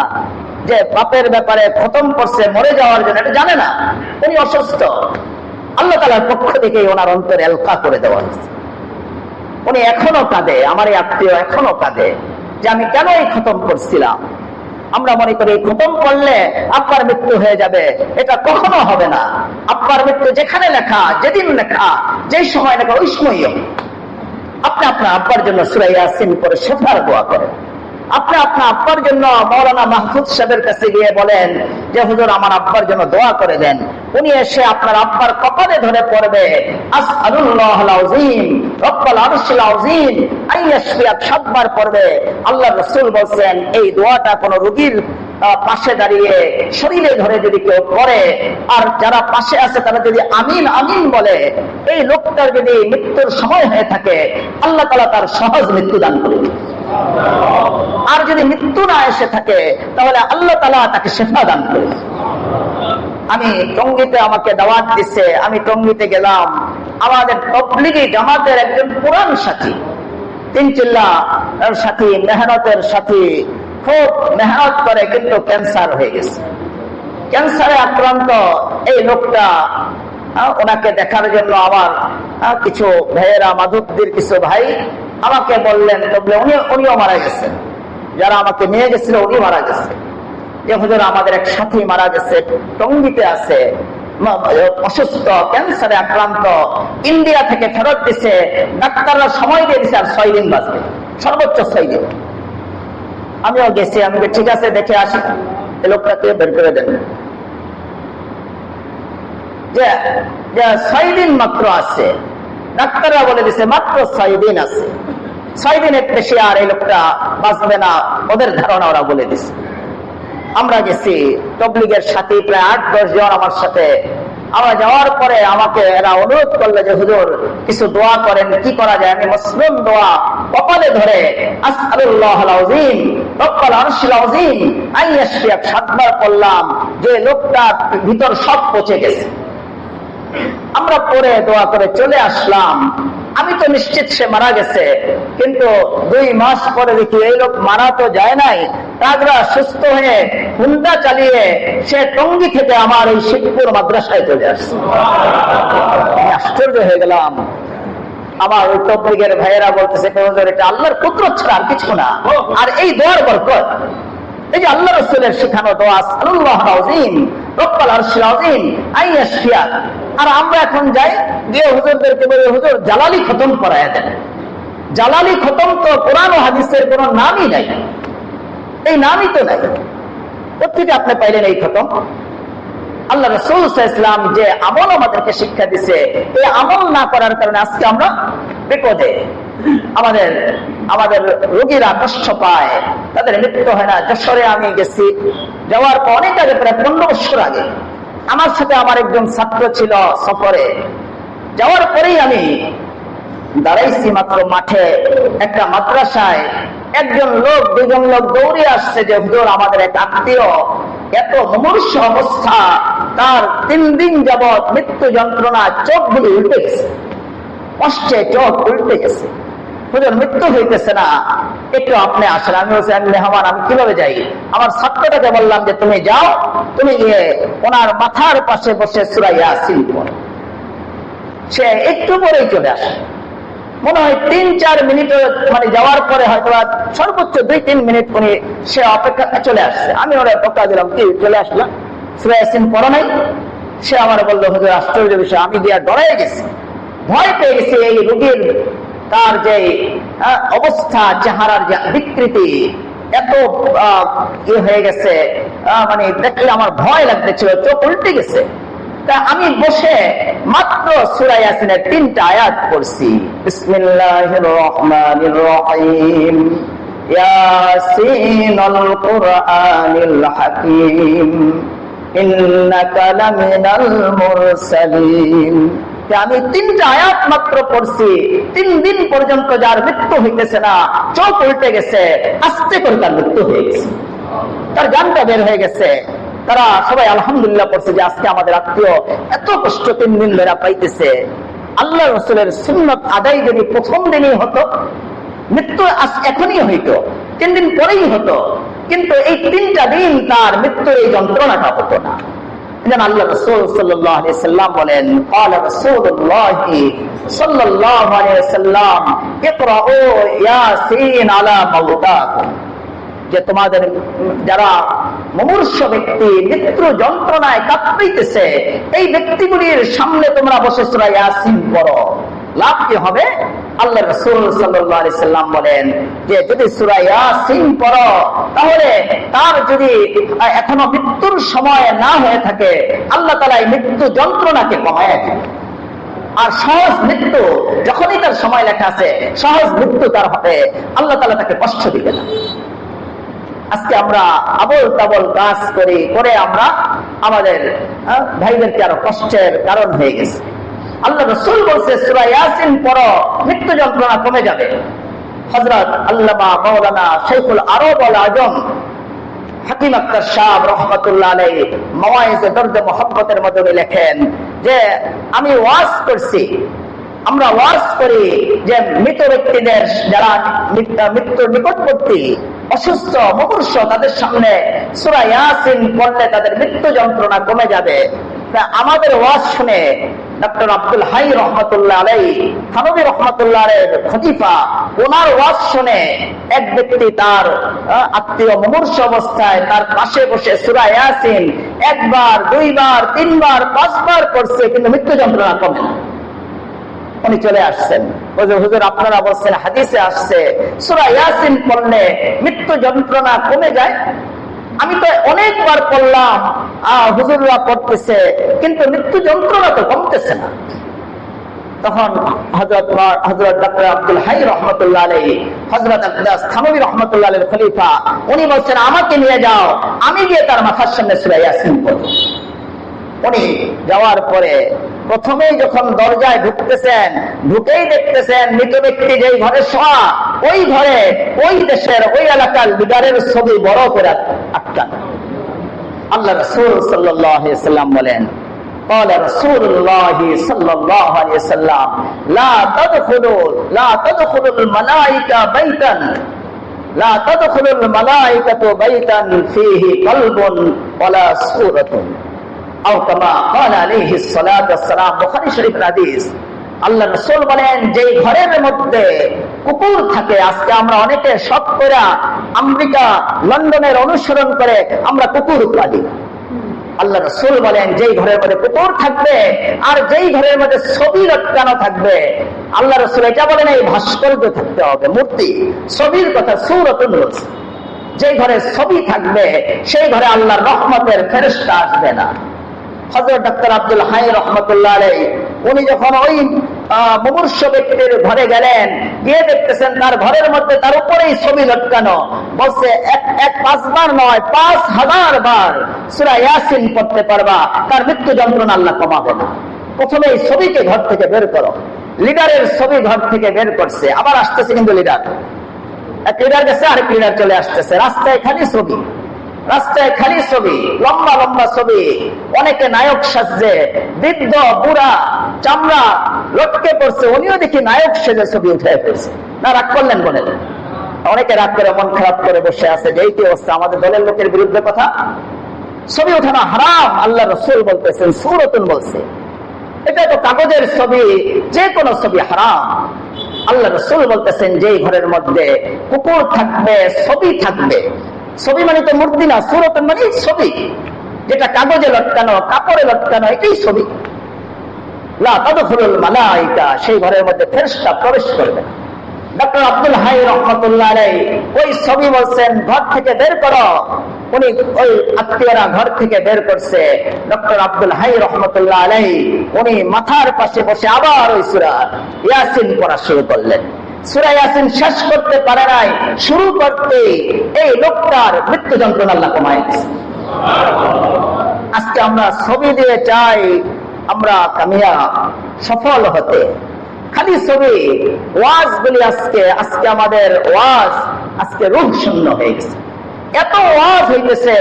যে বাপের ব্যাপারে খতম করছে মরে যাওয়ার জন্য, এটা জানে না। উনি অসুস্থ, আল্লাহ তাআলার পক্ষ থেকে ওনার অন্তরে এলকা করে দেওয়া হয়েছে। উনি এখনো কাঁদে, আমার এই আত্মীয় এখনো কাঁদে যে আমি কেন এই খতম করছিলাম। আমরা মনে করি খতম করলে আব্বার মৃত্যু হয়ে যাবে, এটা কখনো হবে না। আব্বার মৃত্যু যেখানে লেখা, যেদিন লেখা, যে সময় লেখা, ওই সময়ই হবে। আপনি আপনার আব্বার জন্য সূরা ইয়াসিন পড়ে শেফার দোয়া করেন। আপনি আপনার আব্বার জন্য মাওলানা মাহফুজ সাহেবের কাছে গিয়ে বলেন যে হুজুর আমার আব্বার জন্য দোয়া করে দেন। উনি এসে আপনার আব্বার কপালে ধরে পড়বে আসআলুল্লাহুল আযীম রব্বুল আরশিল আযীম আইয়াশফিয়াক, 7 বার পড়বে। আল্লাহর রাসূল বলেন এই দোয়াটা কোন রোগীর পাশে দাঁড়িয়ে শরীরে ধরে যদি কেউ করে, আর যারা পাশে আছে তারা যদি আমিন আমিন বলে, এই লোকটার যদি মৃত্যুর সময় হয়ে থাকে আল্লাহ তাআলা তার সহজ মৃত্যু দান করবেন। আর যদি মৃত্যু না এসে থাকে তাহলে আল্লাহ তাআলা তাকে শিফা দান করবেন। আমি টঙ্গীতে, আমাকে দাওয়াত দিচ্ছে, আমি টঙ্গীতে গেলাম। আমাদের তাবলীগী জামাতের একজন পুরান সাথী, 3 চিল্লা সাথী, মেহনতের সাথী, খুব মেহনত করে, কিন্তু ক্যান্সার হয়ে গেছে। ক্যান্সারে আক্রান্ত এই লোকটা, ওনাকে দেখার জন্য আমার কিছু ভাইয়েরা, মাধবদীর কিছু ভাই আমাকে বললেন, উনিও মারা গেছেন, যারা আমাকে নিয়ে গেছিল উনি মারা গেছে। যে হুজুর আমাদের এক সাথী মারা গেছে, টঙ্গীতে আছে, অসুস্থ, ক্যান্সারে আক্রান্ত, ইন্ডিয়া থেকে ফেরত দিছে, ডাক্তাররা সময় দিয়ে দিছে আর 6 দিন বাঁচবে, সর্বোচ্চ 6 দিন। আমিও গেছি, আমি ঠিক আছে দেখে আসি, এই লোকটাকে বের করে দেন। যে 6 দিন মাত্র আছে, ডাক্তাররা বলে দিছে মাত্র 6 দিন আছে, 6 দিনের বেশি আর এই লোকটা বাঁচবে না, ওদের ধারণা ওরা বলে দিছে। আমরা গেছি, তাবলীগের সাথী প্রায় 8-10 জন আমার সাথে আমরা যাওয়ার পরে আমাকে এরা অনুরোধ করলো যে হুজুর কিছু দোয়া করেন, কি করা যায়? আমি মুসলিম দোয়া কপালে ধরে আসআলুল্লাহুল আযীম রব্বুল আরশিল আযীম আন ইয়াশফিয়াক 7 বার পড়লাম, যে লোকটার ভিতর সব পচে গেছে। আমরা পরে দোয়া করে চলে আসলাম। আমি তো নিশ্চিত সে মারা গেছে, কিন্তু 2 মাস পরে দেখি এই লোক মারা তো যায় নাই, তাগড়া সুস্থ হয়ে হুন্ডা চালিয়ে সে টঙ্গী থেকে আমার এই শিবপুর মাদ্রাসায় চলে আসছে। আশ্চর্য হয়ে গেলাম। আমার ওই তবলিগের ভাইয়েরা বলতেছে এটা আল্লাহর কুদরত ছাড়া আর কিছু না, আর এই দোয়ার বরকত। এই যে আল্লাহ রাসূলের শেখানো দোয়া আসআলুল্লাহুল আযীম রব্বুল আরশিল আযীম আন ইয়াশফিয়াক, আর আমরা এখন যাই গিয়ে হুজুরদেরকে বলি হুজুর জালালি খতম করায় দেন। জালালি খতম তো কোরআন ও হাদিসের কোনো নামই নাই, এই নামই তো নাই। কোথেকে আপনি পাইলেন এই খতম? আল্লাহ রাসূল সাল্লাল্লাহু আলাইহি ওয়াসাল্লাম যে আমল আমাদেরকে শিক্ষা দিয়েছে, এই আমল না করার কারণে আজকে আমরা বিপদে। আমাদের রোগীরা কষ্ট পায়, তাদের মৃত্যু হয় না। যশোরে আমি গেছি, যাওয়ার পর অনেক আগে, প্রায় 15 বছর আগে, আমার সাথে আমার একজন ছাত্র ছিল সফরে। যাওয়ার পরেই আমি দাঁড়াইছি মাত্র মাঠে, একটা মাদ্রাসায় একজন লোক 2জন লোক দৌড়ে আসছে যে হুজুর আমাদের এক আত্মীয় এত মুমূর্ষ অবস্থা, তার 3 দিন যাবৎ মৃত্যু যন্ত্রণা, চোখগুলি উল্টে গেছে, কষ্টে চোখ উল্টে গেছে, হুজুর মৃত্যু হইতেছে না, একটু আপনি আসেন। আমি বলছি আমি মেহমান, আমি কিভাবে যাই? আমার ছাত্রটাকে বললাম যে তুমি যাও, তুমি গিয়ে ওনার মাথার পাশে বসে সূরা ইয়াসিন পড়ো। সে একটু পরেই চলে আসে, মনে হয় 3-4 মিনিট মানে যাওয়ার পরে হয়তো সর্বোচ্চ 2-3 মিনিট উনি সে অপেক্ষা চলে আসছে। আমি ওরা পক্কা দিলাম, কি চলে আসলাম, সূরা ইয়াসিন পড়ো নাই? সে আমার বললো হুজুর আশ্চর্য বিষয়, আমি দিয়া ডরাই গেছি, ভয় পেয়ে গেছি। এই রোগীর তার যে অবস্থা, চেহারার যে বিকৃতি এত হয়ে গেছে, মানে দেখলে আমার ভয় লাগতেছিল, চোখ উল্টে গেছে। তা আমি বসে মাত্র সূরা ইয়াসিনের 3টা আয়াত পড়ছি। বিসমিল্লাহির রহমানির রহিম, ইয়াসিনুল কুরআনিল হাকীম, ইন্নাকা লামিনাল মুরসালিন। আমি 3টা আয়াত মাত্র পড়ছি, 3 দিন পর্যন্ত যার মৃত্যু হইতেছে না, চোখ উল্টে গেছে, আস্তে করে তার মৃত্যু হয়ে গেছে, তার জানটা বের হয়ে গেছে। তারা সবাই আলহামদুলিল্লাহ পড়ছে যে আজকে আমাদের আত্মীয় এত কষ্ট 3 দিন ধরে পাইতেছে। আল্লাহ রাসূলের সুন্নাত আদায় যদি প্রথম দিনই হতো, মৃত্যু এখনই হইতো, 3 দিন পরেই হতো, কিন্তু এই 3টা দিন তার মৃত্যুর এই যন্ত্রণাটা হতো না। আল্লাহ রাসূল সাল্লাল্লাহু আলাইহি ওয়াসাল্লাম বলেন, ক্বালা রাসূলুল্লাহ সাল্লাল্লাহু আলাইহি ওয়াসাল্লাম, ইকরাউ ইয়াসিন আলা মাউতাকুম, যে তোমাদের যারা মুমূর্ষ ব্যক্তি, মৃত্যু যন্ত্রণায় কাঁপতেছে, এই ব্যক্তিগুলির সামনে তোমরা বসে সূরা ইয়াসিন পড়ো। লাভ কি হবে? আল্লাহ রাসূল সাল্লাল্লাহু আলাইহি ওয়াসাল্লাম বলেন যে যদি সূরা ইয়াসিন পড়ো, তাহলে তার যদি এখনো মৃত্যুর সময় না হয়ে থাকে, আল্লাহ তাআলা এই মৃত্যু যন্ত্রণাকে কমায় দেন। আর সহজ মৃত্যু যখনই তার সময় লেখা আছে, সহজ মৃত্যু তার হবে, আল্লাহ তাআলা তাকে কষ্ট দিবে না। আজকে আমরা আবল তাবল কাজ করে আমরা আমাদের ভাইদেরকে আরো কষ্টের কারণ হয়ে গেছে। আল্লাহ রাসূল বলছে সূরা ইয়াসিন পড়ো, মৃত্যু যন্ত্রণা কমে যাবে। হযরত আল্লামা মাওলানা শাইখুল আরব ওয়াল আজম হাকিম আক্তার সাহেব রাহমাতুল্লাহ আলাইহি মাওয়াইজে দরদ মুহাব্বতের মধ্যে লেখেন যে আমি ওয়াজ করছি, আমরা ওয়াজ করি যে মৃত ব্যক্তিদের যারা মৃত্যুর নিকটবর্তী, অসুস্থ, মুমূর্ষ, তাদের সামনে সূরা ইয়াসিন পড়লে তাদের মৃত্যু যন্ত্রণা কমে যাবে। আমাদের ওয়াজ শুনে ডক্টর আব্দুল হাই রহমতুল্লাহ আলাইহি, থানভী রহমতুল্লাহ আলাইহির খলিফা, ওনার ওয়াজ শুনে এক ব্যক্তি তার আত্মীয় মুমূর্ষ অবস্থায় তার পাশে বসে সূরা ইয়াসিন 1 বার, 2 বার, 3 বার, 5 বার পড়ছে, কিন্তু মৃত্যু যন্ত্রণা কমে না। উনি চলে আসছেন, হুজুর আপনারা বলছেন হাদিসে আসছে সূরা ইয়াসিন পড়লে মৃত্যু যন্ত্রণা কমে যায়। আমি তো অনেকবার পড়লাম, হুজুররা পড়তেছে, কিন্তু মৃত্যু যন্ত্রণা তো কমতেছে না। তখন হযরত ডক্টর আব্দুল হাই রহমতুল্লাহ আলাইহি, হযরত আব্বাস থানভী রহমতুল্লাহ আলাইহির খলিফা, উনি বলছেন আমাকে নিয়ে যাও, আমি গিয়ে তার মাথার সামনে সূরা ইয়াসিন পড়ব। উনি যাওয়ার পরে প্রথমেই যখন দরজায় ঢুকতেছেন, ঢুকেই দেখতেছেন মৃত ব্যক্তি যেই ঘরে শোয়া, ওই ঘরে ওই দেশের ওই এলাকার লিডারের ছবি বড় করে আটকানো। আল্লাহ রাসূল সাল্লাল্লাহু আলাইহি ওয়াসাল্লাম বলেন, قال رسول الله صلى الله عليه وسلم لا تدخل الملائكة بيتا لا تدخل الملائكة بيتا فيه قلب ولا صورة أو كما قال عليه الصلاة والسلام বুখারী শরীফের হাদিস। আল্লাহ রাসূল বলেন, যে ঘরের মধ্যে কুকুর থাকে, আজকে আমরা অনেকে শখ করে আমেরিকা লন্ডনের অনুসরণ করে আমরা কুকুর পালি। আল্লাহ রাসূল বলেন, যেই ঘরের মধ্যে কুকুর থাকবে আর যেই ঘরের মধ্যে ছবি লটকানো থাকবে, আল্লাহ রাসূল এটা বলেন এই ভাস্কর্য থাকতে হবে, মূর্তি, ছবির কথা সূরাতুন নূর। যেই ঘরে ছবি থাকবে সেই ঘরে আল্লাহর রহমতের ফেরেশতা আসবে না। হযরত ডক্টর আব্দুল হাই রহমাতুল্লাহ আলাইহি উনি যখন ওই মুমূর্ষ ব্যক্তির ঘরে গেলেন, গিয়ে দেখতেছেন তার ঘরের মধ্যে তার উপরেই ছবি লটকানো। বলছে এক 5 বার নয় 5000 বার সূরা ইয়াসিন পড়তে পারবা, তার মৃত্যু যন্ত্রণা আল্লাহ কমাবে না। প্রথমে এই ছবিকে ঘর থেকে বের করো। লিডারের ছবি ঘর থেকে বের করছে, আবার আসতেছে কিন্তু লিডার, এক লিডার গেছে আরেক লিডার চলে আসতেছে, রাস্তায় খালি ছবি, রাস্তায় খালি ছবি, লম্বা লম্বা ছবি। অনেকে নায়ক সাজছে, বৃদ্ধ বুড়া চামড়া লটকে পড়ছে, উনিও দেখি নায়ক সেজে ছবি উঠে ফেলছে। না রাগ করলেন বলেন? অনেকে রাগ করে মন খারাপ করে বসে আছে যে এই কি অবস্থা, আমাদের দলের লোকের বিরুদ্ধে কথা। ছবি ওঠানো হারাম, আল্লাহ রাসূল বলতেছেন, সূরাতুন বলছে। এটা তো কাগজের ছবি, যে কোনো ছবি হারাম। আল্লাহ রাসূল বলতেছেন, যেই ঘরের মধ্যে কুকুর থাকবে, ছবি থাকবে, ছবি মানে তো মূর্তি না, সূরাতুন মানে ছবি, যেটা কাগজে লটকানো, কাপড়ে লটকানো, এটাই ছবি। লা তাদখুলুল মালায়েকা, সেই ঘরের মধ্যে ফেরেশতা প্রবেশ করবে না। ডক্টর আব্দুল হাই রহমাতুল্লাহ আলাইহি ওই ছবি বলছেন ঘর থেকে বের করো। উনি ওই আত্মীয়রা ঘর থেকে বের করছে। ডক্টর আব্দুল হাই রহমাতুল্লাহ আলাইহি উনি মাথার পাশে বসে আবার ওই সূরা ইয়াসিন পড়া শুরু করলেন। সূরা ইয়াসিন শেষ করতে পারে নাই, শুরু করতে এই লোকটার মৃত্যু যন্ত্রণা আল্লাহ কমায় দিয়েছে। আজকে আমরা ছবি দিয়ে চাই আমরা কামিয়াব, সফল হতে, খালি ছবি। ওয়াজ বলি আজকে আমাদের ওয়াজ আজকে রূহ শূন্য হয়ে গেছে। এত ওয়াজ হইতেছে,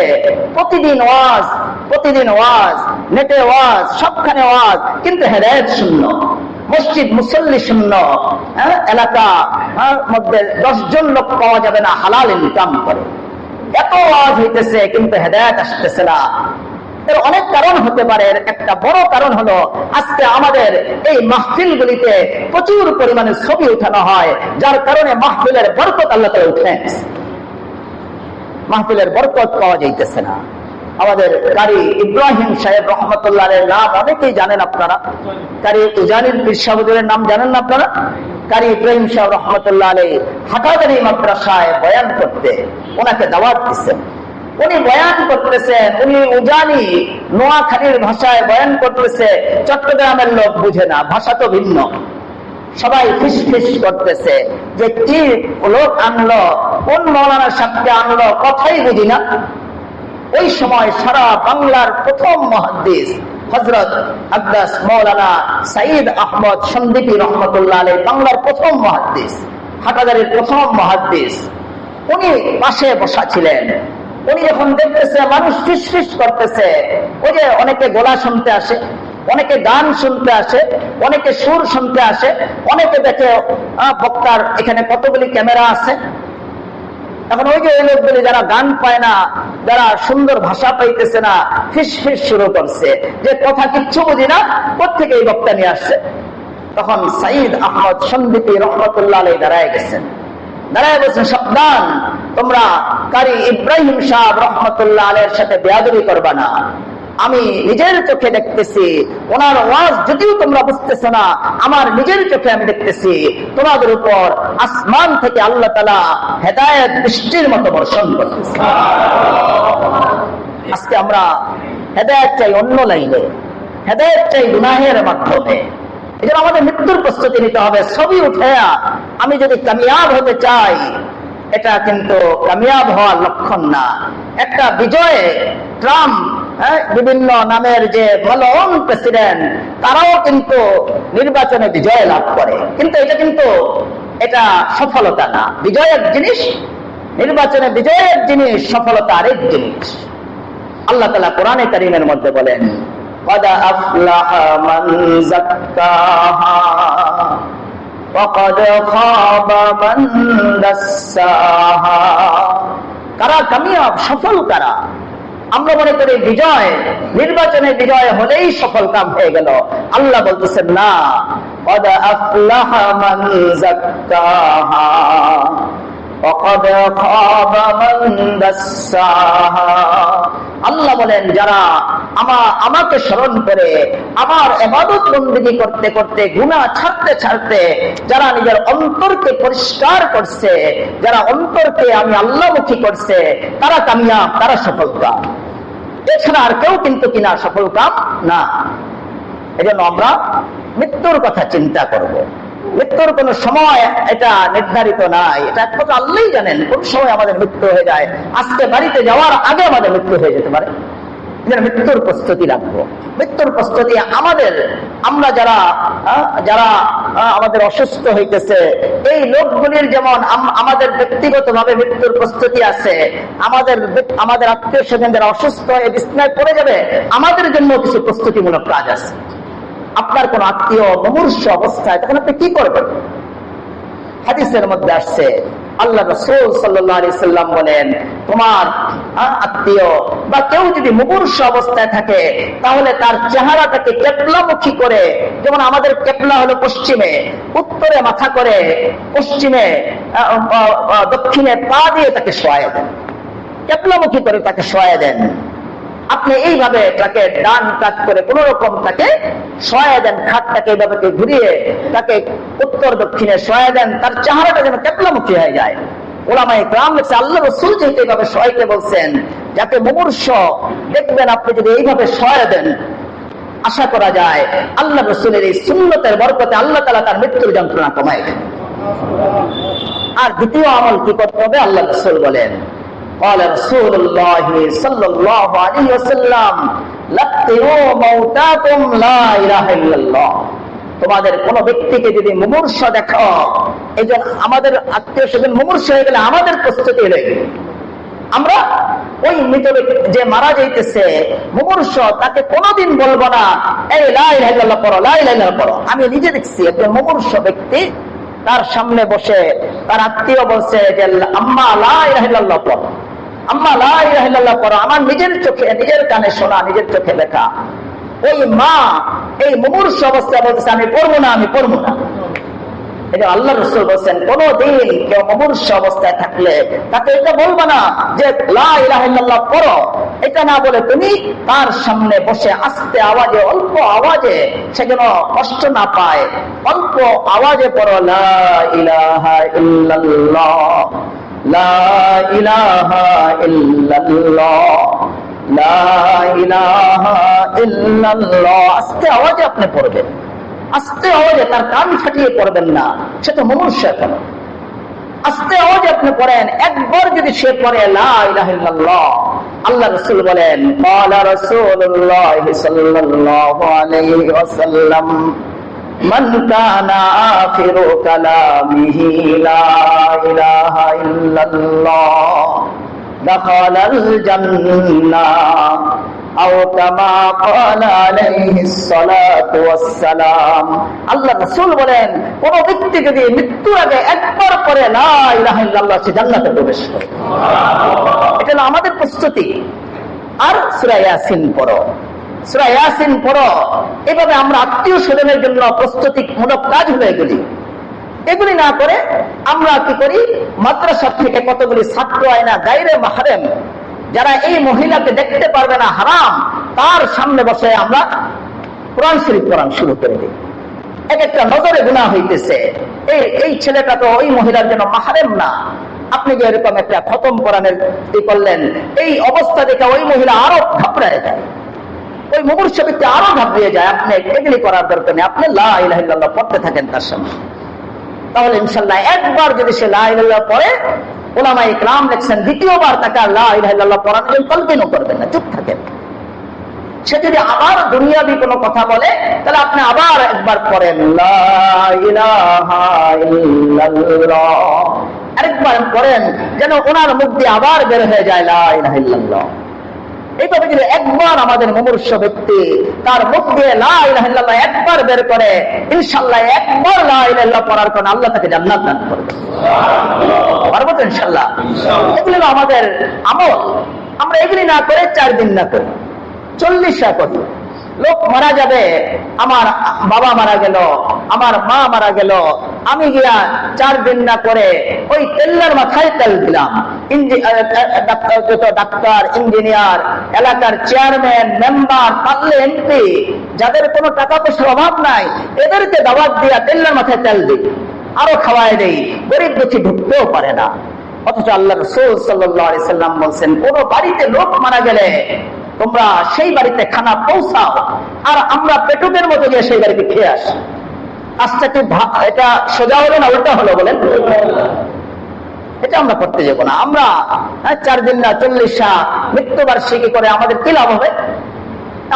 প্রতিদিন ওয়াজ, প্রতিদিন ওয়াজ, নেটে ওয়াজ, সবখানে ওয়াজ, কিন্তু হেদায়েত শূন্য। মসজিদ মুসল্লি শূন্য। এলাকা মধ্যে 10 জন লোক পাওয়া যাবে না হালাল ইনকাম করে। এত ওয়াজ হইতেছে কিন্তু হেদায়েত আসতেছে না। এর অনেক কারণ হতে পারে। একটা বড় কারণ হলো আজকে আমাদের এই মাহফিলগুলিতে প্রচুর পরিমাণে ছবি উঠানো হয়, যার কারণে মাহফিলের বরকত আল্লাহ তাআলা উঠে, মাহফিলের বরকত পাওয়া যাইতেছে না। আমাদের কারি ইব্রাহিম সাহেব রহমতুল্লাহ আলাইহির নাম অনেকেই জানেন আপনারা। কারি উজানির পীর সাহেব হুজুরের নাম জানেন না আপনারা? কারি ইব্রাহিম সাহেব রহমতুল্লাহ আলাইহি হাটাজারি মাদ্রাসায় বয়ান করতে ওনাকে দাওয়াত দিচ্ছেন। উনি বয়ান করতেছেন, উনি উজানি নোয়াখালীর ভাষায় বয়ান করতেছে। চট্টগ্রামের লোক বুঝে না, ভাষা তো ভিন্ন। সবাই ফিস ফিস করতেছে যে কি লোক আনলো, কোন মৌলানা সাহেবকে আনলো, কথাই বুঝি না। ওই সময় সারা বাংলার প্রথম মুহাদ্দিস হযরত আব্বাস মাওলানা সাইদ আহমদ সন্দীপী রহমতুল্লাহ আলাইহি, বাংলার প্রথম মুহাদ্দিস, হাটাজারির প্রথম মুহাদ্দিস, উনি পাশে বসা ছিলেন। উনি যখন দেখতেছে মানুষ ফিস ফিস করতেছে, ওই যে অনেকে গলা শুনতে আসে, অনেকে গান শুনতে আসে, অনেকে সুর শুনতে আসে, অনেকে দেখে বক্তার এখানে কতগুলি ক্যামেরা আছে। এখন ওই যে ওই লোকগুলি যারা গান পায় না, যারা সুন্দর ভাষা পাইতেছে না, ফিস ফিস শুরু করছে যে কথা কিচ্ছু বুঝি না, কোত্থেকে এই বক্তা নিয়ে আসছে। তখন সাইদ আহমদ সন্দীপী রহমতুল্লাহ আলাইহি দাঁড়ায় গেছেন, দাঁড়ায় বলছেন, সাবধান, তোমরা কারি ইব্রাহিম সাহেব রহমতুল্লাহ আলাইহির সাথে বেয়াদবি করবা না। আমি নিজের চোখে দেখতেছি, ওনার ওয়াজ যদিও তোমরা বুঝতেছ না, আমার নিজের চোখে আমি দেখতেছি তোমাদের উপর আসমান থেকে আল্লাহ তাআলা হেদায়েত বৃষ্টির মতো বর্ষণ করতেছে। আজকে আমরা হেদায়েত চাই অন্য লাইনে, হেদায়েত চাই গুনাহের মাধ্যমে। এই জন্য আমাদের মৃত্যুর প্রস্তুতি নিতে হবে। ছবি উঠে আমি যদি কামিয়াব হতে চাই, এটা কিন্তু কামিয়াব হওয়ার লক্ষণ না। একটা বিজয়ে ট্রাম্প বিভিন্ন নামের যে মলন প্রেসিডেন্ট, তারাও কিন্তু নির্বাচনে বিজয় লাভ করে, কিন্তু এটা সফলতা না। বিজয়ের জিনিস, নির্বাচনে বিজয়ের জিনিস, সফলতা আরেক জিনিস। আল্লাহ তাআলা কোরআনে কারীমের মধ্যে বলেন, قد أفلح من زكاها وقد خاب من دساها। কারা কামিয়াব, সফল কারা? আমরা মনে করি বিজয়, নির্বাচনে বিজয় হলেই সফল কাম হয়ে গেল। আল্লাহ বলতেছেন না, قد أفلح من زكاها وقد خاب من دساها। আল্লাহ বলেন, যারা আমাকে স্মরণ করে, আমার ইবাদত বন্দেগী করতে করতে, গুনাহ ছাড়তে ছাড়তে যারা নিজের অন্তরকে পরিষ্কার করছে, যারা অন্তরকে আমি আল্লাহমুখী করছে, তারা কামিয়াব, তারা সফল কাম। এছাড়া আর কেউ কিন্তু কিনা সফল কাম না। এজন্য আমরা মৃত্যুর কথা চিন্তা করব। মৃত্যুর কোন সময় এটা নির্ধারিত নাই, এটা একমাত্র আল্লাহই জানেন কোন সময় আমাদের মৃত্যু হয়ে যায়। আজকে বাড়িতে যাওয়ার আগে আমাদের মৃত্যু হয়ে যেতে পারে। মৃত্যুর প্রস্তুতি রাখবো। মৃত্যুর প্রস্তুতি আমরা যারা আমাদের অসুস্থ হইতেছে, এই লোকগুলির যেমন আমাদের ব্যক্তিগতভাবে মৃত্যুর প্রস্তুতি আছে, আমাদের আত্মীয় স্বজন যারা অসুস্থ হয়ে বিছানায় পড়ে যাবে, আমাদের জন্য কিছু প্রস্তুতিমূলক কাজ আছে। আপনার কোন আত্মীয় মুমূর্ষু অবস্থায়, তখন আপনি কি করবেন? হাদিসের মধ্যে আসছে, আল্লাহ রাসূল সাল্লাল্লাহু আলাইহি সাল্লাম বলেন, তোমার আত্মীয় বা কেউ যদি মুমূর্ষু অবস্থায় থাকে, তাহলে তার চেহারাটাকে কেবলামুখী করে, যেমন আমাদের কেবলা হলো পশ্চিমে, উত্তরে মাথা করে, পশ্চিমে দক্ষিণে পা দিয়ে তাকে শোয়ায় দেন, কেবলামুখী করে তাকে শোয়ায় দেন। আপনি এইভাবে তাকে ডান কাত করে কোন রকম তাকে শোয়া দেন, খাটটাকে এইভাবে ঘুরিয়ে তাকে উত্তর দক্ষিণে শোয়া দেন, তার চেহারাটা যেন কেবলামুখী হয়ে যায়। ওলামায়ে কেরাম লিখছে, আল্লাহ রাসূল যেহেতু এইভাবে শোয়াইতে বলছেন, যাতে মুমূর্ষু দেখবেন আপনি যদি এইভাবে শোয়া দেন, আশা করা যায় আল্লাহ রাসূলের এই সুন্নতের বরকতে আল্লাহ তাআলা তার মৃত্যুর যন্ত্রণা কমায় দেন। আর দ্বিতীয় আমল কি করতে হবে? আল্লাহ রাসূল বলেন, قال رسول الله صلى الله عليه وسلم لقنوا موتاكم لا اله الا الله। তোমাদের কোন ব্যক্তিকে যদি মুমূর্ষু দেখো, এই যে আমাদের আত্মীয় স্বজন মুমূর্ষু হয়ে গেলে আমাদের প্রস্তুতি হয়ে গেল, আমরা ওই মৃত যে মারা যাইতেছে মুমূর্ষু, তাকে কোনোদিন বলবো না এই লা ইলাহা ইল্লাল্লাহ পড়ো, লা ইলাহা ইল্লাল্লাহ পড়ো। আমি নিজে দেখছি একজন মুমূর্ষু ব্যক্তি তার সামনে বসে তার আত্মীয় বলছে যে আম্মা লা ইলাহা ইল্লাল্লাহ পড়ো, আম্মা লা ইলাহা ইল্লাল্লাহ পড়ো। আমার নিজের চোখে, নিজের কানে শোনা, নিজের চোখে দেখা। ওই মা এই মুমূর্ষু অবস্থায় বলতেছে আমি পড়বো না, আমি পড়বো না। এটা আল্লাহ রাসূল বলেন, কোনদিন কেউ মুমূর্ষু অবস্থায় থাকলে তাকে এটা বলবা না যে লা ইলাহা ইল্লাল্লাহ পড়ো। এটা না বলে তুমি তার সামনে বসে আস্তে আওয়াজে, অল্প আওয়াজে, সে যেন কষ্ট না পায়, অল্প আওয়াজে পড়ো লা ইলাহা ইল্লাল্লাহ, লা ইলাহা ইল্লাল্লাহ, লা ইলাহা ইল্লাল্লাহ। আস্তে আওয়াজে আপনি পড়বেন, আস্তে আওয়াজে, তার কান ফাটিয়ে পড়বেন না, সে তো মুমূর্ষু এখন। আস্তে আওয়াজে আপনি পড়েন। একবার যদি সে পড়ে লা ইলাহা ইল্লাল্লাহ, আল্লাহ রাসূল বলেন, ক্বালা রাসূলুল্লাহ সাল্লাল্লাহু আলাইহি ওয়াসাল্লাম, মান কানা আখিরু কালামিহি লা ইলাহা ইল্লাল্লাহ দাখালাল জান্নাহ আও কামা ক্বালা আলাইহিস সালাতু ওয়াস সালাম। আল্লাহ রাসূল বলেন, কোন ব্যক্তি যদি মৃত্যুর আগে একবার পড়ে লা ইলাহা ইল্লাল্লাহ, সে জান্নাতে প্রবেশ করে। এটা হলো আমাদের প্রস্তুতি। আর সূরা ইয়াসিন পড়ো, সূরা ইয়াসিন পড়ো। এভাবে আমরা আত্মীয় স্বজনের জন্য প্রস্তুতিমূলক কাজ হলো এগুলি না করে আমরা কি করি, মাদ্রাসা থেকে কতগুলি ছাত্র আয়না গায়রে মাহরাম, যারা এই মহিলাকে দেখতে পারবে না, হারাম, তার সামনে বসে আমরা কোরআন শরীফ পড়ান শুরু করে দিই। এক একটা নজরে গুনাহ হইতেছে, এই ছেলেটা তো ওই মহিলার জন্য মাহরাম না। আপনি যে এরকম একটা খতম কোরআনের করলেন, এই অবস্থা দেখে ওই মহিলা আরো ঘাবড়ায় যায়, ওই মুমূর্ষু ব্যক্তি আরো ঘাবড়িয়ে যায়। আপনি এগুলি করার দরকার নেই, আপনি লা ইলাহা ইল্লাল্লাহ পড়তে থাকেন তার সামনে। তাহলে ইনশাআল্লাহ একবার যদি সে লা ইলাহা ইল্লাল্লাহ পড়ে, উলামায়ে কেরাম লিখছেন দ্বিতীয়বার তাকে লা ইলাহা ইল্লাল্লাহ পড়ানোর জন্য কল্পনা করবেন না, চুপ থাকেন। সে যদি আবার দুনিয়াবি কোনো কথা বলে তাহলে আপনি আবার একবার পড়েন লা ইলাহা ইল্লাল্লাহ, আরেকবার পড়েন যেন ওনার মুখ দিয়ে আবার বের হয়ে যায় লা ইলাহা ইল্লাল্লাহ। এইভাবে যদি একবার আমাদের মুমূর্ষ ব্যক্তি তার মুখ দিয়ে লা ইলাহা ইল্লাল্লাহ একবার বের করে, ইনশাআল্লাহ একবার লা ইলাহা ইল্লাল্লাহ পড়ার কারণে আল্লাহ তাকে জান্নাত দান করবে। পারবো তো ইনশাআল্লাহ? এগুলো আমাদের আমল। আমরা এগুলি না করে 4 দিন না করি, 40 করি। লোক মারা যাবে, আমার বাবা মারা গেল, আমার মা মারা গেল, আমি গিয়া 4 দিন না করে ওই তেলের মাথায় তেল দিলাম। ডাক্তার, ইঞ্জিনিয়ার, এলাকার চেয়ারম্যান, মেম্বার, পারলে এমপি, যাদের কোনো টাকা পয়সার অভাব নাই, এদেরকে দাওয়াত দিয়া তেলের মাথায় তেল দিই, আরো খাওয়াই দেই। গরিব দুঃখী ঢুকতেও পারে না। অথচ আল্লাহ রাসূল সাল্লাল্লাহু আলাইহি সাল্লাম বলছেন, কোন বাড়িতে লোক মারা গেলে তোমরা সেই বাড়িতে খানা পৌঁছাও, আর আমরা পেটুকের মতো গিয়ে সেই বাড়িতে খেয়ে আসি। আচ্ছা, কি এটা সোজা হলো না উল্টা হলো বলেন? এটা আমরা করতে যাবো না। আমরা 4 দিন না 40 মৃত্যুবার্ষিকী করে আমাদের কি লাভ হবে?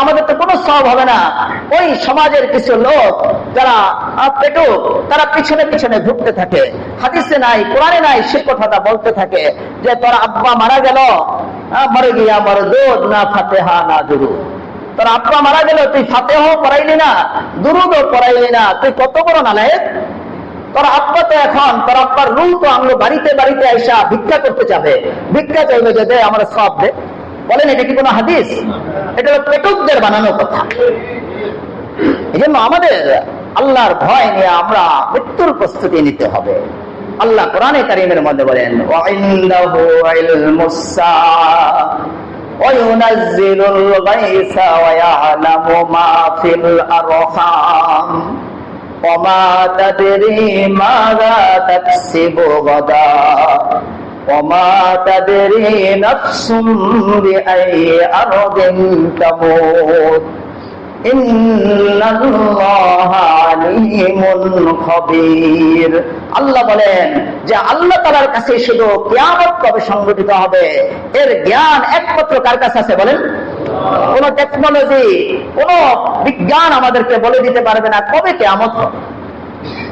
আমাদের তো কোনো সওয়াব হবে না। ওই সমাজের কিছু লোক যারা পেটুক, তারা পিছনে পিছনে ঘুরতে থাকে। হাদিসে নাই, কোরআনে নাই, সে কথাটা বলতে থাকে যে তোর আব্বা মারা গেল, মরে গিয়া মরদুদ না ফাতিহা না দুরুদ। তোর আব্বা মারা গেল, তুই ফাতিহাও পড়াইলি না, দুরুদও পড়াইলি না, তুই কত বড় নালায়েক। তোর আব্বা তো এখন, তোর আব্বার রূহ তো আমরা বাড়িতে বাড়িতে আইসা ভিক্ষা করতে যাবে, ভিক্ষা চাইবে যে দে আমরা সব দে। বলেন এটা কি কোনো হাদিস? এটা হলো পেটুকদের বানানো কথা। এই জন্য আমাদের আল্লাহর ভয় নিয়ে আমরা মৃত্যুর প্রস্তুতি নিতে হবে। আল্লাহ কোরআনে কারীমের মধ্যে বলেন, ওয়াইন্দাহু ইলমুস সাআ ওয়া ইউনাজ্জিলুল গায়সা ওয়া ইয়ালামু মা ফিল আরহাম ওয়া মা তাদরি মাযা তাকসিবু গাদা ওয়া মা তাদরি নাফসুম বিআই আরদিন তামুত আল্লাহ বলেন যে আল্লাহ তাআলার কাছে শুধু কিয়ামত কবে সংঘটিত হবে এর জ্ঞান একমাত্র কার কাছে আছে বলেন? কোন টেকনোলজি, কোন বিজ্ঞান আমাদেরকে বলে দিতে পারবে না কবে কিয়ামত হবে।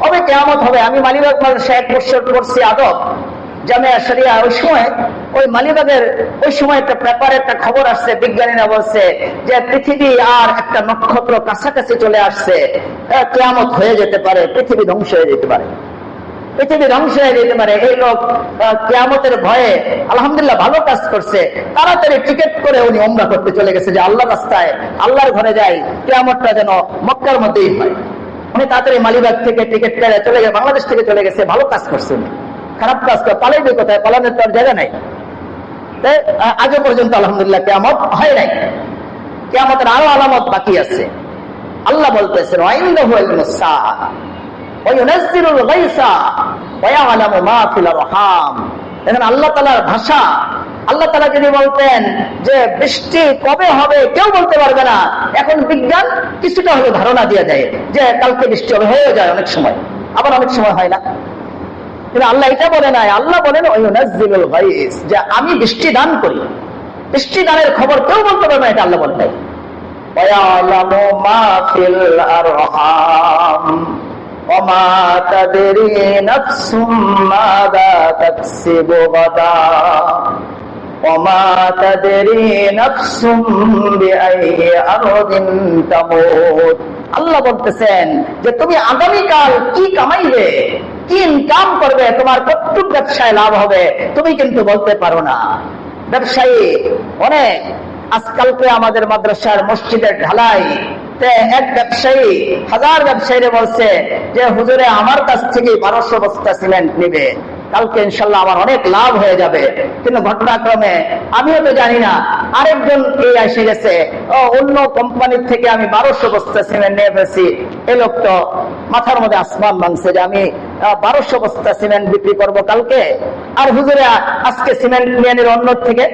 কবে কিয়ামত হবে? আমি মালিবাগ মাদ্রাসায় 1 বছর পড়ছি আদব জামিয়া শরিয়া। ওই সময় ওই মালিবাগের ওই সময় একটা পেপারে একটা খবর আসছে, বিজ্ঞানীরা বলছে যে পৃথিবী আর একটা নক্ষত্র কাছাকাছি চলে আসছে, কিয়ামত হয়ে যেতে পারে, পৃথিবী ধ্বংস হয়ে যেতে পারে, পৃথিবী ধ্বংস হয়ে যেতে পারে। এই লোক কিয়ামতের ভয়ে আলহামদুলিল্লাহ ভালো কাজ করছে, তাড়াতাড়ি টিকিট করে উনি উমরা করতে চলে গেছে যে আল্লাহ রাস্তায়, আল্লাহর ঘরে যাই, কিয়ামতটা যেন মক্কার মধ্যেই হয়। উনি তাড়াতাড়ি মালিবাগ থেকে টিকিট করে চলে গেছে, বাংলাদেশ থেকে চলে গেছে, ভালো কাজ করছেন। খারাপ কাজ করে পালাইবে কোথায়? পালানোর তো আর জায়গা নাই। আগে পর্যন্ত আলহামদুলিল্লাহ কিয়ামত হয় নাই, কিয়ামতের আরো আলামত বাকি আছে। আল্লাহ বলতেছেন ওয়াইন্দাহু ইলমুস সাআ ওয়া ইউনাজ্জিলুল গায়সা ওয়া ইয়ালামু মা ফিল আরহাম। এখানে আল্লাহ তাআলার ভাষা। আল্লাহ তাআলা যদি বলতেন যে বৃষ্টি কবে হবে কেউ বলতে পারবে না, এখন বিজ্ঞান কিছুটা হলে ধারণা দিয়ে দেয় যে কালকে বৃষ্টি হবে, হয়ে যায় অনেক সময়, আবার অনেক সময় হয় না। কিন্তু আল্লাহ এটা বলে নাই। আল্লাহ বলেন ওয়ায়ুনাজ্জিলুল গায়স, যে আমি বৃষ্টি দান করি। বৃষ্টি দানের খবর কেউ বলতে পারবে না, এটা আল্লাহ বলে নাই। ওয়া ইয়ালামু মা ফিল আরহাম ওয়া মা তাদরি নাফসুম মাযা তাকসিবু গাদা ওয়া মা তাদরি নাফসুম বিআই আরদিন তামুত। আল্লাহ বলতেছেন যে তুমি আগামীকাল কি কামাইবে, কি ইনকাম করবে, তোমার কতটুকু ব্যবসায় লাভ হবে তুমি কিন্তু বলতে পারো না। ব্যবসায়ী অনেক, আজকালকে আমাদের মাদ্রাসার মসজিদের ঢালাই এক ব্যবসায়ী 1000 ব্যবসায়ীরা বলছে যে হুজুরে আমার কাছ থেকে 1200 বস্তা সিমেন্ট নিবে, কালকে ইনশাল্লাহ আমার অনেক লাভ হয়ে যাবে। কিন্তু ঘটনাক্রমে আমিও তো জানি না, আরেকজন এসে গেছে অন্য কোম্পানির থেকে আমি 1200 বস্তা সিমেন্ট নিয়ে ফেলছি। এই লোক তো মাথার মধ্যে আসমান ভাঙছে যে আমি 1200 বস্তা সিমেন্ট বিক্রি করব কালকে, আর হুজুরে আজকে সিমেন্ট নিয়ে নিল অন্য থেকে।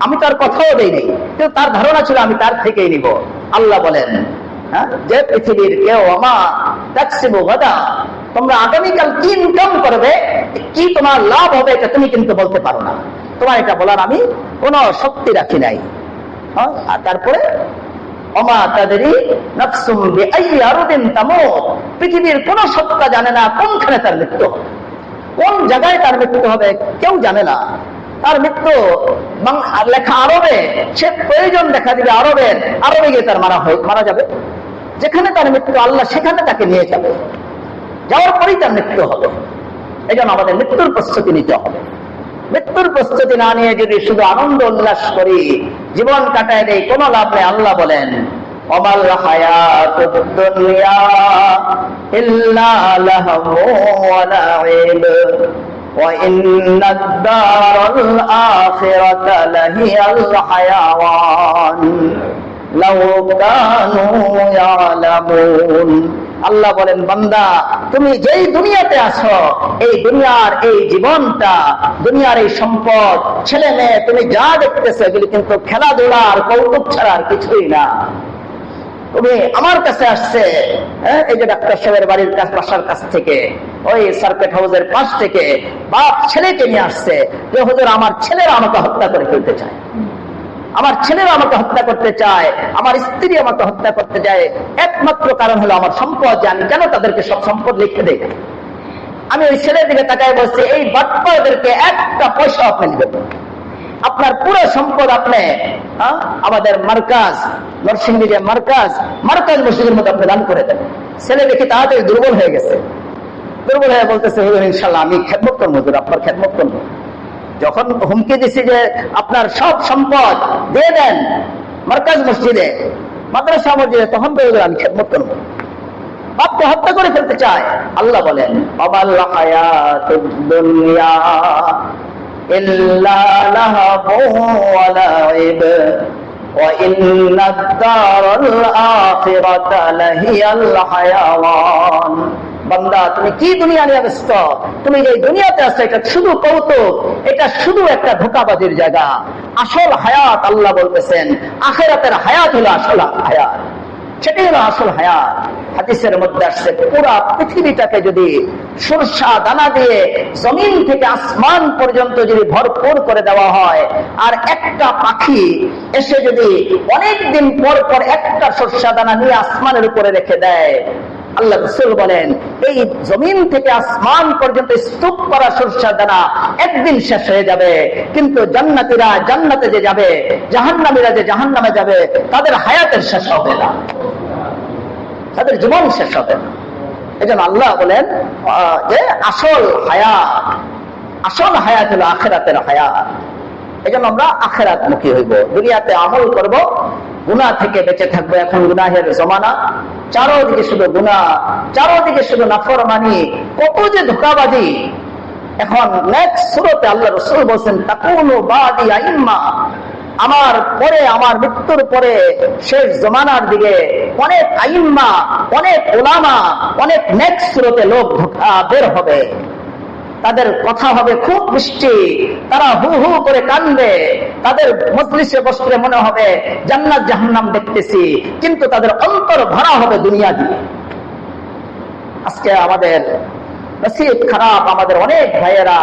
আমি তার কথাও দেইনি, কিন্তু তার ধারণা ছিল আমি তার থেকেই নিব। আল্লাহ বলেন যে পৃথিবীর কেউ আমা তাকসিবু গাদা, তোমরা আগামীকাল কি ইনকাম করবে, কি তোমার লাভ হবে, এটা তুমি কিন্তু বলতে পারো না। তোমার এটা বলার আমি কোন শক্তি রাখি নাই। আর তারপরে ওমা তাদরি নাফসুম বিআইয়ি আরদিন তামুত, পৃথিবীর কোন সত্তা জানে না কোনখানে তার মৃত্যু হবে, কোন জায়গায় তার মৃত্যু হবে কেউ জানে না। তার মৃত্যু লেখা আরবে, সে প্রয়োজন দেখা দিবে আরবে গিয়ে তার মারা যাবে। যেখানে তার মৃত্যু আল্লাহ সেখানে তাকে নিয়ে যাবে, যাওয়ার পরেই তার মৃত্যু হবে। এই জন্য আমাদের মৃত্যুর প্রস্তুতি নিতে হবে। মৃত্যুর প্রস্তুতি না নিয়ে যদি শুধু আনন্দ উল্লাস করি, জীবন কাটায় দেয়, কোনো লাভ নেই। আল্লাহ বলেন ওয়ামাল হায়াতুদ দুনিয়া ইল্লা লাহু ওয়া লাইব ওয়া ইন্নাদ দারাল আখিরাতা লাহিয়াল হায়াওয়ান লাউ কানু ইয়ালামুন। আল্লাহ বলেন বান্দা, তুমি যেই দুনিয়াতে আছো, এই দুনিয়ার এই জীবনটা, দুনিয়ার এই সম্পদ, ছেলে মেয়ে, তুমি যা দেখতেছো এগুলি কিন্তু খেলাধুলা আর কৌতুক ছাড়া আর কিছুই না। তুমি আমার কাছে আসছে, এই যে ডাক্তার সাহেবের বাড়ির বাসার কাছ থেকে, ওই সার্কিট হাউসের পাশ থেকে বাপ ছেলেকে নিয়ে আসছে যে হুজুর আমার ছেলেরা আমাকে হত্যা করে ফেলতে চায়, আমার ছেলেরা আমাকে হত্যা করতে চায়, আমার স্ত্রী আমাকে হত্যা করতে চায়। একমাত্র কারণ হলো আমার সম্পদ, যে আমি কেন তাদেরকে সব সম্পদ লিখে দেই। আমি ওই ছেলের দিকে তাকায় বলছি, এই বাটপারদেরকে একটা পয়সা আপনি দিবেন, আপনার পুরো সম্পদ আপনি আমাদের মার্কাজ, নরসিংদী যে মার্কাজ মসজিদের মধ্যে আপনি দান করে দেন। ছেলে দেখি তাড়াতাড়ি দুর্বল হয়ে গেছে, দুর্বল হয়ে বলতেছে হুজুর ইনশাল্লাহ আমি খেদমত করবো, হুজুর আপনার খেদমত করবো। যখন হুমকি দিছি যে আপনার সব সম্পদ দিয়ে দেন মার্কাজ মসজিদে, মাদ্রাসা মসজিদে, তখন তো আমি খেদমত করবো। বাপকে হত্যা করে ফেলতে চায়। আল্লাহ বলেন ওয়ামাল হায়াতুদ দুনিয়া ইল্লা লাহু ওয়া লাইব ওয়া ইন্নাদ দারাল আখিরাতা লাহিয়াল হায়াওয়ান। বান্দা তুমি কি দুনিয়া নিয়ে ব্যস্ত? তুমি যে দুনিয়াতে আছো এটা শুধু কৌতুক, এটা শুধু একটা ধোঁকাবাজির জায়গা। আসল হায়াত আল্লাহ বলতেছেন, আখিরাতের হায়াত হলো আসল হায়াত, সেটাই হলো আসল হায়াত। হাদিসের মধ্যে আসছে পুরা পৃথিবীটাকে যদি সরষা দানা দিয়ে জমিন থেকে আসমান পর্যন্ত যদি ভরপুর করে দেওয়া হয়, আর একটা পাখি এসে যদি অনেকদিন পর পর একটা সরষা দানা নিয়ে আসমানের উপরে রেখে দেয়, আল্লাহ রাসূল বলেন এই জমিন থেকে আসমান পর্যন্ত স্তূপ করা সরষা দানা একদিন শেষ হয়ে যাবে, কিন্তু জান্নাতীরা জান্নাতে যে যাবে, জাহান্নামীরা যে জাহান্নামে যাবে, তাদের হায়াতের শেষ হবে না, তাদের জীবন শেষ হবে না। এই জন্য আল্লাহ বলেন যে আসল হায়াত হলো আখিরাতের হায়াত। এই জন্য আমরা আখিরাত মুখী হইব, দুনিয়াতে আমল করব, গুনাহ থেকে বেঁচে থাকবো। এখন গুনাহের জমানা, চারোদিকে শুধু গুনাহ, চারোদিকে শুধু নাফরমানি, কত যে ধোঁকাবাজি। এখন নেক্সট সূরাতে আল্লাহ রাসূল বলেন তাকুনু বাদি আইম্মা, আমার পরে, আমার মৃত্যুর পরে শেষ জমানার দিকে অনেক আইম্মা, অনেক উলামা, অনেক নেক্সট সূরাতে লোক বের হবে। তাদের কথা হবে খুব মিষ্টি, তারা হু হু করে কাঁদবে, তাদের মজলিসে বসলে মনে হবে জান্নাত জাহান্নাম দেখতেছি, কিন্তু তাদের অন্তর ভরা হবে দুনিয়া দিয়ে। আজকে আমাদের নসিব খারাপ, আমাদের অনেক ভাইয়েরা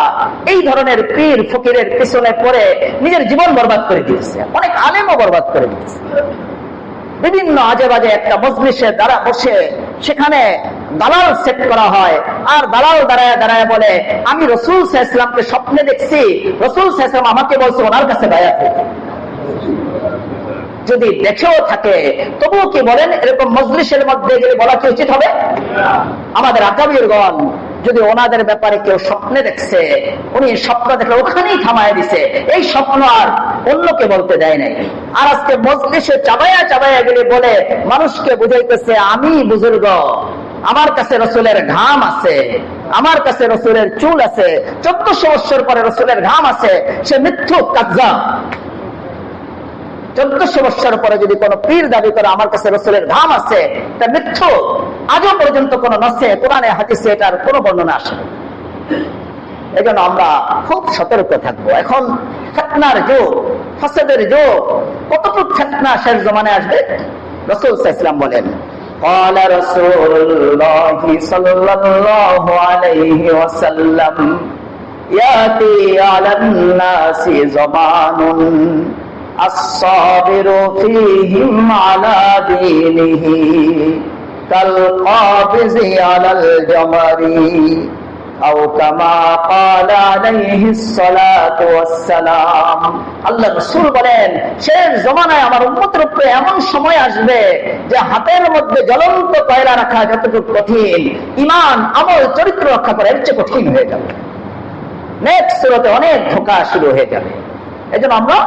এই ধরনের পীর ফকিরের পিছনে পড়ে নিজের জীবন বরবাদ করে দিয়েছে, অনেক আলেমও বরবাদ করে দিয়েছে। বিভিন্ন আজে বাজে একটা মজলিসে দ্বারা বসে সেখানে দালাল সেট করা হয়, আর দালাল দাঁড়ায় বলে আমি রাসূল সাল্লাল্লাহু আলাইহি ওয়াসাল্লামকে স্বপ্নে দেখছি, রাসূল সাল্লাল্লাহু আলাইহি ওয়াসাল্লাম আমাকে বলছে ওনার কাছে বায়াত করতে। যদি দেখেও থাকে তবুও কি বলেন এরকম মজলিসের মধ্যে গেলে বলা কি উচিত হবে? আমাদের আকাবিরগণ যদি ওনাদের ব্যাপারে কেউ স্বপ্নে দেখছে, উনি স্বপ্ন দেখলে ওখানেই থামায় দিছে, এই স্বপ্ন আর অন্যকে বলতে দেয় নাই। আর আজকে মজলিসে চাবায়া গেলে বলে মানুষকে বুঝাইতেছে আমি বুজুর্গ, আমার কাছে রসুলের ঘাম আছে, আমার কাছে রসুলের চুল আছে, 1400 বছর পরে রসুলের ঘাম আছে, সে মিথ্যুক কাজ্জাব। 1400 বছর পরে যদি কোন পীর দাবি করে আমার কাছে রসুলের ঘাম আছে, তা মিথ্যু। আজও পর্যন্ত কোন নসে কোরআনে হাদিসে এটার কোন বর্ণনা আসে। এই জন্য আমরা খুব সতর্ক থাকবো। এখন ফিতনার যুগ, ফাসাদের যুগ, কতটুকু ফিতনা শেষ জমানায় আসবে। রাসূল সাল্লাল্লাহু আলাইহি ওয়াসাল্লাম বলেন قال رسول الله صلى الله عليه وسلم يأتي على الناس زمان الصابر فيهم على دينه كالقابض على الجمر أو كما قال عليه الصلاة والسلام আল্লাহ রাসূল বলেন শেষ জমানায় আমার উম্মতের উপরে এমন সময় আসবে যে হাতের মধ্যে জ্বলন্ত কয়লা রাখা যতটুকু কঠিন, ঈমান আমল চরিত্র রক্ষা করা এর চেয়ে কঠিন হয়ে যাবে। নেক্সট সূরাতে অনেক ধোঁকা শুরু হয়ে যাবে। এজন্য আমরা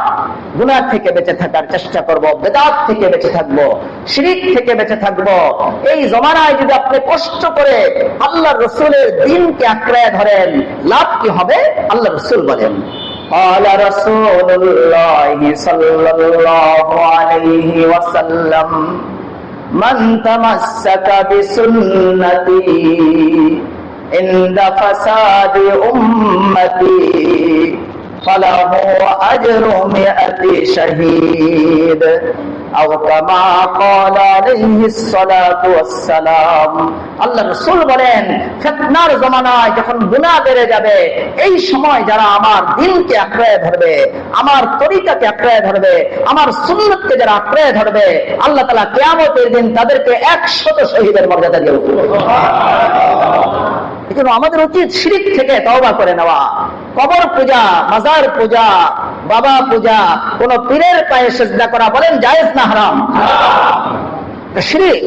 গুনাহ থেকে বেঁচে থাকার চেষ্টা করব, বেদাত থেকে বেঁচে থাকব, শিরক থেকে বেঁচে থাকব। এই জমানায় যদি আপনি কষ্ট করে আল্লাহর রাসূলের দ্বীনকে আঁকড়ে ধরেন, লাভ কি হবে? আল্লাহ রাসূল বলেন, قال رسول الله صلى الله عليه وسلم من تمسك بسنتي عند فساد أمتي فله أجر 100 شهيد أو كما قال عليه الصلاة والسلام আল্লাহ রাসূল বলেন ফিতনার জমানায় যখন গুনাহ বেড়ে যাবে, এই সময় যারা আমার দ্বীনকে আঁকড়ে ধরবে, আমার তরিকাকে আঁকড়ে ধরবে, আমার সুন্নতকে যারা আঁকড়ে ধরবে, আল্লাহ তাআলা কিয়ামতের দিন তাদেরকে 100 শহীদের মর্যাদা দিবেন। এজন্য আমাদের উচিত শিরক থেকে তওবা করে নেওয়া। কবর পূজা, মাজার পূজা, বাবা পূজা, কোন পীরের পায়ে সিজদা করা বলেন জায়েজ না হারাম? শিরক।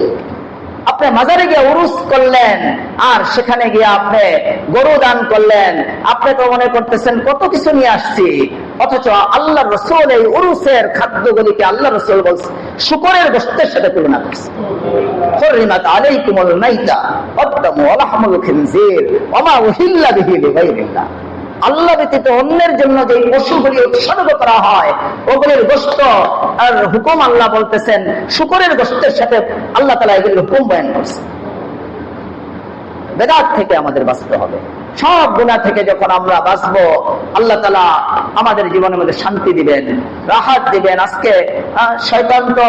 আপনি মাজারে গিয়ে উরুস করলেন আর সেখানে গিয়ে আপনি গরু দান করলেন, আপনি তো মনে করতেছেন কত কিছু নিয়ে আসছি, অথচ আল্লাহ রাসূল এই উরুসের খাদ্যগুলিকে আল্লাহ রাসূল বলছেন শুকরের গোশতের সাথে তুলনা করছেন। হুররিমাত আলাইকুমুল মাইতা ওয়াদ-দামু ওয়া লাহমুল খিনজির ওয়া মা উহিল্লা বিহি লিগাইরিল্লাহ। আল্লাহ ব্যতীত অন্যের জন্য যে পশুগুলি উৎসর্গ করা হয়, ওগুলির গোশত আর হুকুম আল্লাহ বলতেছেন শুকরের গোশতের সাথে আল্লাহ তাআলা এগুলির হুকুম বয়ান করছেন। বেদাত থেকে আমাদের বাঁচতে হবে। সব গুনাহ থেকে যখন আমরা বাঁচবো, আল্লাহ তাআলা আমাদের জীবনের মধ্যে শান্তি দিবেন, রাহাত দিবেন। আজকে শয়তান তো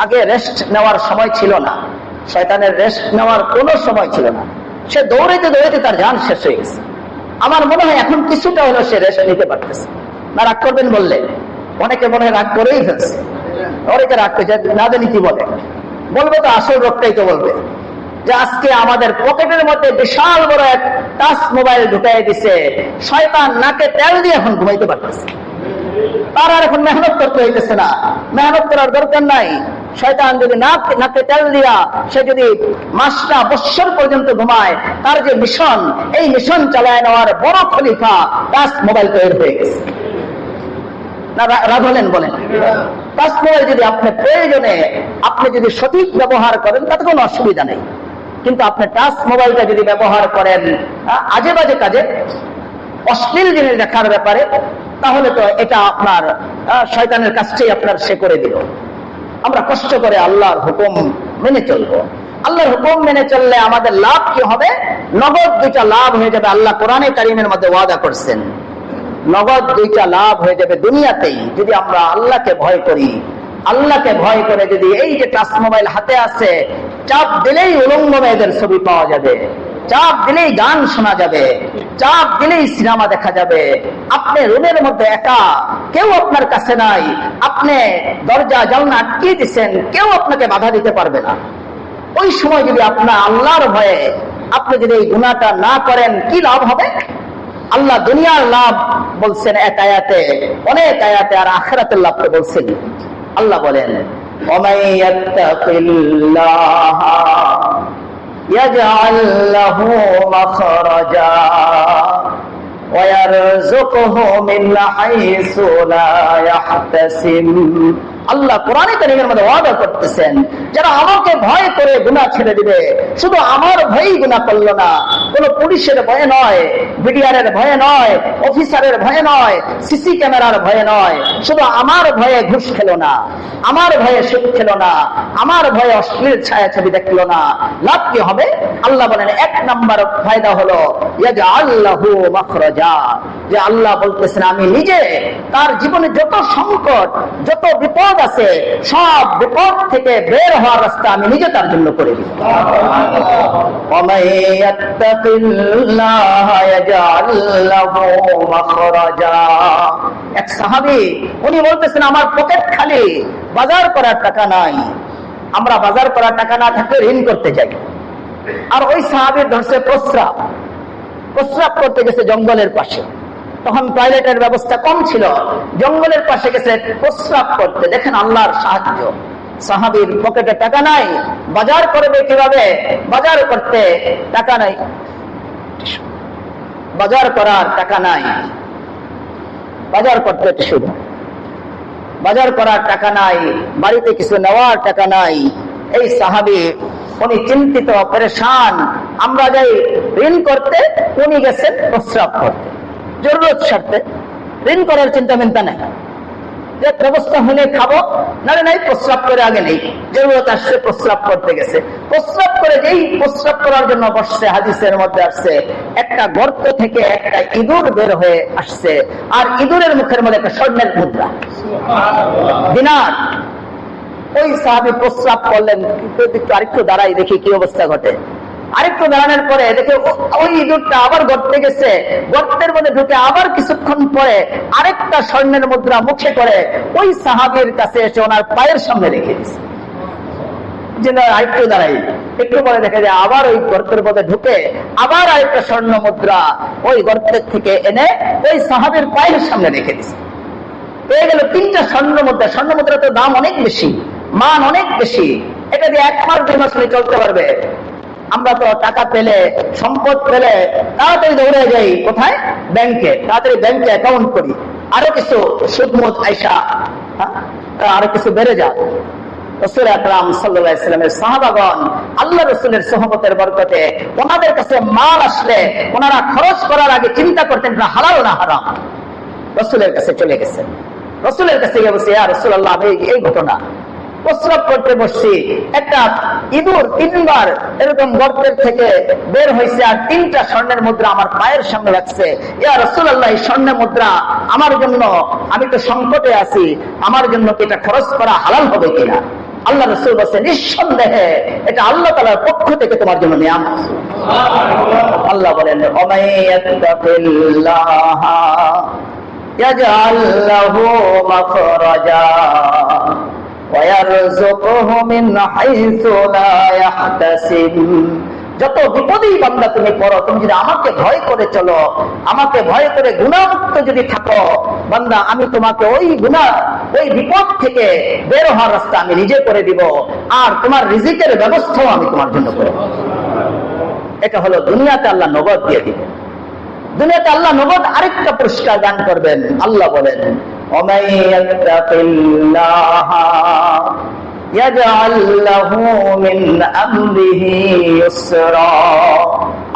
আগে রেস্ট নেওয়ার সময় ছিল না, শয়তানের রেস্ট নেওয়ার কোনো সময় ছিল না। সে দৌড়াইতে দৌড়াইতে তার জান শেষ হয়ে গেছে। আমার মনে হয় এখন কিছুটা হলো সে রেস্ট নিতে পারতেছে না। রাগ করবেন বললে অনেকে মনে হয় রাগ করেই ফেলছে, অনেকে রাগ করছে না জানি কি বলে, বলবে তো আসল রোগটাই তো বলবে যে আজকে আমাদের পকেটের মধ্যে বিশাল বড় এক টাচ মোবাইল ঢুকাই দিছে, শয়তান নাকে তেল দিয়ে এখন ঘুমাইতে পারতেছে। তার আর এখন মেহনত করতে হইতেছে না, মেহনত করার দরকার নাই। শয়তান যদি নাকে তেল দিয়া সে যদি মাসটা বৎসর পর্যন্ত ঘুমায়, তার যে মিশন, এই মিশন চালায় নেওয়ার বড় খলিফা টাচ মোবাইল তৈরি হয়ে গেছে না। রাগ হলেন বলেন? টাচ মোবাইল যদি আপনি প্রয়োজনে আপনি যদি সঠিক ব্যবহার করেন তাতে কোনো অসুবিধা নেই, কিন্তু আপনি টাচ মোবাইলটা যদি ব্যবহার করেন আজে বাজে কাজে, অশ্লীল জিনিস দেখার ব্যাপারে, তাহলে তো এটা আপনার শয়তানের কাজটাই আপনার সে করে দিল। আমরা কষ্ট করে আল্লাহর হুকুম মেনে চলবো। আল্লাহর হুকুম মেনে চললে আমাদের লাভ কি হবে? নগদ 2টা লাভ হয়ে যাবে। আল্লাহ কোরআনে কারীমের মধ্যে ওয়াদা করছেন, নগদ 2টা লাভ হয়ে যাবে দুনিয়াতেই, যদি আমরা আল্লাহকে ভয় করি। আল্লাহকে ভয় করে যদি এই যে টাচ মোবাইল হাতে আছে, চাপ দিলেই উলঙ্গ মেয়েদের ছবি পাওয়া যাবে, চাপ দিলেই গান শোনা যাবে, চাপ দিলেই সিনেমা দেখা যাবে। আপনি রুমের মধ্যে একা, কেউ আপনার কাছে নাই, আপনি দরজা জানলা আটকিয়ে দিচ্ছেন, কেউ আপনাকে বাধা দিতে পারবে না। ওই সময় যদি আপনার আল্লাহর ভয়ে আপনি যদি এই গুনাহটা না করেন, কি লাভ হবে? আল্লাহ দুনিয়ার লাভ বলছেন এক আয়াতে, অনেক আয়াতে, আর আখিরাতের লাভ তো বলছেন। আল্লাহ বলেন ওমাই ইয়াত্তাকিল্লাহ ইয়াজআল লাহু মাখরাজা ওয়া ইয়ারযুকুহু মিন হাইসু লা ইয়াহতাসিব। আল্লাহ কোরআনে কারীমের মধ্যে ওয়াদা করতেছেন, যারা আমাকে ভয় করে গুনাহ ছেড়ে দিবে, শুধু আমার ভয়ই গুনাহ করলো না, কোন পুলিশের ভয়ে নয়, বিডিআরের ভয়ে নয়, অফিসারের ভয়ে নয়, সিসি ক্যামেরার ভয়ে নয়, শুধু আমার ভয়ে ঘুষ খেলো না, আমার ভয়ে সুদ খেলো না, আমার ভয়ে অশ্লীল ছায়াছবি দেখলো না, লাভ কি হবে? আল্লাহ বলেন 1 নাম্বার ফায়দা হলো ইয়াজআল লাহু মাখরাজা, যে আল্লাহ বলতেছেন আমি নিজে তার জীবনে যত সংকট, যত বিপদ আছে, সব বিপদ থেকে বের হওয়ার রাস্তা আমি নিজে তার জন্য করে দিব। এক সাহাবী উনি বলতেছেন আমার পকেট খালি, বাজার করার টাকা নাই। আমরা বাজার করার টাকা না থাকলে ঋণ করতে যাই। আর ওই সাহাবীর ধরছে প্রস্রাব করতে গেছে জঙ্গলের পাশে। তখন টয়লেটের ব্যবস্থা কম ছিল, জঙ্গলের পাশে গেছে প্রস্রাব করতে। দেখেন আল্লাহর সাহায্য। সাহাবীর পকেটে টাকা নাই, বাজার করবে কিভাবে? বাজার করতে টাকা নাই, বাজার করার টাকা নাই, বাজার করতে শুধু বাজার করার টাকা নাই, বাড়িতে কিছু নেওয়ার টাকা নাই। এই সাহাবী উনি চিন্তিত, পরেশান। আমরা যাই ঋণ করতে, উনি গেছেন প্রস্রাব করতে, জরুরত স্বার্থে। ঋণ করার চিন্তা মিন্তা নাই, যে ব্যবস্থা হলে খাবো, নারে নাই প্রস্রাব করে আগে নেই, জরুরত আসছে প্রস্রাব করতে গেছে। প্রস্রাব করে যেই প্রস্রাব করার জন্য বসছে, হাদিসের মধ্যে আসছে একটা গর্ত থেকে একটা ইঁদুর বের হয়ে আসছে, আর ইঁদুরের মুখের মধ্যে একটা স্বর্ণের মুদ্রা, দিনার। ওই সাহাবী প্রস্রাব করলেন, আরেকটু দাঁড়াই দেখি কি অবস্থা ঘটে। আরেকটু দাঁড়ানোর পরে দেখে ওই ইঁদুরটা আবার গর্তে গেছে, গর্তের মধ্যে ঢুকে আবার কিছুক্ষণ পরে আরেকটা স্বর্ণের মুদ্রা মুখে করে ওই সাহাবীর কাছে এসে ওনার পায়ের সামনে রেখে দিচ্ছে। আরেকটু দাঁড়াই, একটু পরে দেখা যায় আবার ওই গর্তের মধ্যে ঢুকে আবার আরেকটা স্বর্ণ মুদ্রা ওই গর্তের থেকে এনে ওই সাহাবীর পায়ের সামনে রেখে দিচ্ছে। পেয়ে গেল 3টা স্বর্ণ মুদ্রা। স্বর্ণ মুদ্রা তো দাম অনেক বেশি, মান অনেক বেশি, এটা দিয়ে 1 মাস 2 মাস চলতে পারবে। আমরা তো টাকা পেলে, সম্পদ পেলে তাড়াতাড়ি দৌড়ে যাই কোথায়? ব্যাংকে, তাড়াতাড়ি ব্যাংকে অ্যাকাউন্ট করি, আরো কিছু সুদমুদ আইসা, আরো কিছু বেড়ে যাক। রাসূল আকরাম সাল্লাল্লাহু আলাইহি ওয়াসাল্লামের সাহাবাগণ আল্লাহ রাসূলের সোহবতের বরকতে ওনাদের কাছে মাল আসলে ওনারা খরচ করার আগে চিন্তা করতেন না হালাল না হারাম। রাসূলের কাছে চলে গেছেন, রাসূলের কাছে গিয়ে বলছে, ইয়া রাসূলুল্লাহ, এই ঘটনা, প্রস্রাব করতে বসছি, একটা ইঁদুর 3বার এরকম গর্তের থেকে বের হয়েছে, আর 3টা স্বর্ণের মুদ্রা আমার পায়ের সামনে রাখছে। ইয়া রাসূলুল্লাহ, এই স্বর্ণের মুদ্রা আমার জন্য, আমি তো সংকটে আছি, আমার জন্য কি এটা খরচ করা হালাল হবে কিনা? আল্লাহ রাসূল বলেন, নিঃসন্দেহে এটা আল্লাহ তাআলার পক্ষ থেকে তোমার জন্য নিয়ামত। আল্লাহ বলেন, ওমাইয়াত্তাকিল্লাহ ইয়াজআল লাহু মাখরাজা ওয়ায়ারযুকুহু মিন হাইসু লা ইয়াহতাসিব। যত বিপদেই বান্দা তুমি পড়ো, তুমি যদি আমাকে ভয় করে চলো, আমাকে ভয় করে গুনাহমুক্ত যদি থাকো বান্দা, আমি তোমাকে ওই গুনাহ, ওই বিপদ থেকে বের হওয়ার রাস্তা আমি নিজে করে দিব, আর তোমার রিজিকের ব্যবস্থাও আমি তোমার জন্য করব। এটা হলো দুনিয়াতে আল্লাহ নগদ দিয়ে দিবেন। দুনিয়াতে আল্লাহ নগদ আরেকটা পুরস্কার দান করবেন। আল্লাহ বলেন,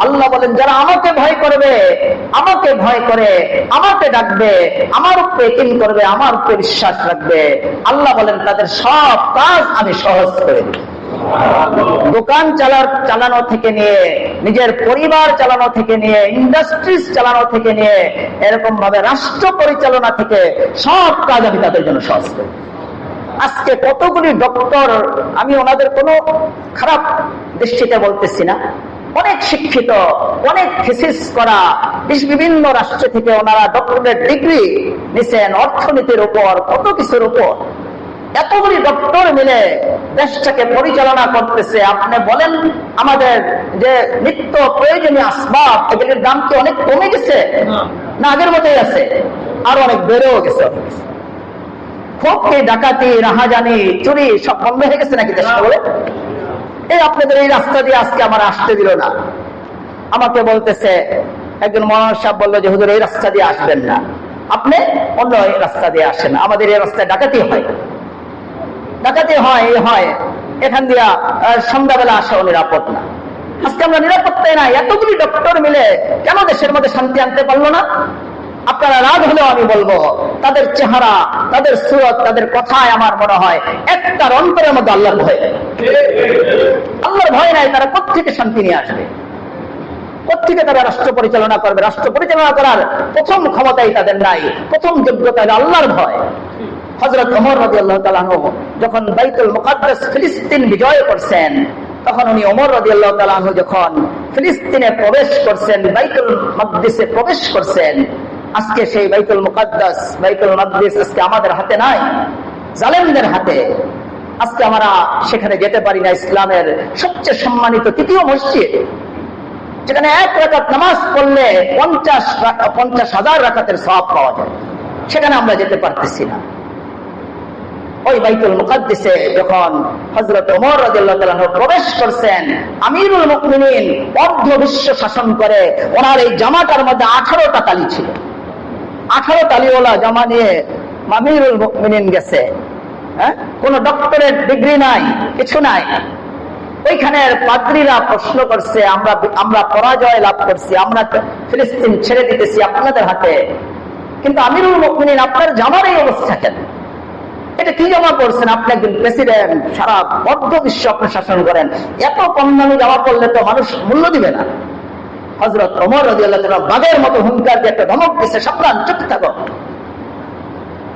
আল্লাহ বলেন, যারা আমাকে ভয় করবে, আমাকে ভয় করে আমাকে ডাকবে, আমার উপরে ইকিন করবে, আমার উপরে বিশ্বাস রাখবে, আল্লাহ বলেন তাদের সব কাজ আমি সহজ করে দেব। দোকান চালানো থেকে নিয়ে, নিজের পরিবার চালানো থেকে নিয়ে, ইন্ডাস্ট্রিজ চালানো থেকে নিয়ে, এরকম ভাবে রাষ্ট্র পরিচালনা থেকে সব কাজ আমি তাদের জন্য সহজ করি। আজকে কতগুলি ডক্টর, আমি ওনাদের কোনো খারাপ দৃষ্টিতে বলতেছি না, অনেক শিক্ষিত, অনেক থিসিস করা, বিভিন্ন রাষ্ট্র থেকে ওনারা ডক্টরেট ডিগ্রি নিছেন অর্থনীতির উপর, কত কিছুর উপর। এতগুলি ডক্টর মিলে দেশটাকে পরিচালনা করতেছে। আপনি বলেন, আমাদের যে নিত্য প্রয়োজনীয় আসবাব, এগুলির দাম কি অনেক কমে গেছে? না, আগের মতোই আছে, আরো অনেক বেড়েও গেছে। খুব ডাকাতি, রাহাজানি, চুরি সব বন্ধ হয়ে গেছে নাকি দেশটা? বলে এই আপনাদের এই রাস্তা দিয়ে আজকে আমার আসতে দিল না। আমাকে বলতেছে, একজন মৌলানা সাহেব বললো যে হুজুর এই রাস্তা দিয়ে আসবেন না, আপনি অন্য এই রাস্তা দিয়ে আসেন, আমাদের এই রাস্তায় ডাকাতি হয়, ডাকাতি হয়, এখান দিয়া সন্ধ্যাবেলা আসাও নিরাপদ না। আজকে আমরা নিরাপত্তায় না, এতগুলি ডক্টর মিলে কেন দেশের মধ্যে শান্তি আনতে পারলো না? আপনারা রাগ হলেও আমি বলবো, তাদের চেহারা, তাদের সুরত, তাদের কথায় আমার মনে হয় একটা অন্তরের মধ্যে আল্লাহর ভয়, আল্লাহর ভয় নাই। তারা কোত্থেকে শান্তি নিয়ে আসবে? কোত্থেকে তারা রাষ্ট্র পরিচালনা করবে? রাষ্ট্র পরিচালনা করার প্রথম ক্ষমতাই তাদের নাই, প্রথম যোগ্যতা আল্লাহর ভয়। হযরত ওমর রাদিয়াল্লাহু তাআলা আনহু যখন বাইতুল মুকাদ্দাস ফিলিস্তিন বিজয় করছেন, তখন উনি ওমর রাদিয়াল্লাহু তাআলা আনহু যখন ফিলিস্তিনে প্রবেশ করছেন, বাইতুল মাকদিসে প্রবেশ করছেন, আজকে সেই বাইতুল মুকাদ্দাস, বাইতুল মাকদিস আজকে আমাদের হাতে নাই, জালেমদের হাতে। আজকে আমরা সেখানে যেতে পারি না। ইসলামের সবচেয়ে সম্মানিত তৃতীয় মসজিদ, যেখানে এক রাকাত নামাজ পড়লে 50,000 রাকাতের সওয়াব পাওয়া যায়, সেখানে আমরা যেতে পারতেছি না। ওই বাইতুল মুকাদ্দিসে যখন হযরত ওমর রাদিয়াল্লাহু তাআলা প্রবেশ করছেন, আমিরুল মুমিনিন অর্ধ বিশ্ব শাসন করে, ওনার এই জামাটার মধ্যে 18টা তালি ছিল। 18 তালিওয়ালা জামা নিয়ে আমিরুল মুমিনিন গেছে। কোন ডক্টরেট ডিগ্রি নাই, কিছু নাই। ওইখানের পাদ্রীরা প্রশ্ন করছে, আমরা পরাজয় লাভ করছি, আমরা ফিলিস্তিন ছেড়ে দিতেছি আপনাদের হাতে, কিন্তু আমিরুল মুমিনিন আপনার জামার এই অবস্থা কেন? এটা কি জামা পড়ছেন? আপনি একজন প্রেসিডেন্ট, সারা বদ্ধ বিশ্ব আপনি শাসন করেন, এত কম দামি জামা পড়লে তো মানুষ মূল্য দিবে না। হযরত ওমর রাদিয়াল্লাহু তাআলা বাঘের মতো হুঙ্কার দিয়ে একটা ধমক দিচ্ছে, সাবধান, চুপ থাকো।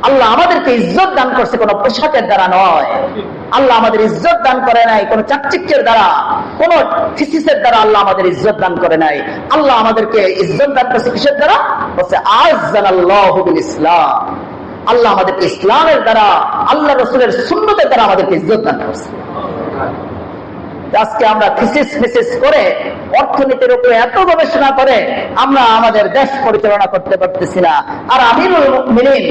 আল্লাহ আমাদেরকে ইজ্জত দান করছে কোন পোশাকের দ্বারা নয়। আল্লাহ আমাদের ইজ্জত দান করে নাই কোন চাকচিক্যের দ্বারা, কোন থিসিসের দ্বারা আল্লাহ আমাদের ইজ্জত দান করে নাই। আল্লাহ আমাদেরকে ইজ্জত দান করছে কিসের দ্বারা? বলছে আযযানাল্লাহু বিল ইসলাম। আল্লাহ আমাদেরকে ইসলামের দ্বারা, আল্লাহ রাসূলের সুন্নতের দ্বারা আমাদেরকে ইজ্জত দান করছে। আজকে আমরা থিসিস মিসিস করে, অর্থনীতির উপরে এত গবেষণা করে আমরা আমাদের দেশ পরিচালনা করতে পারতেছি না। আর আমিরুল মুমিনিন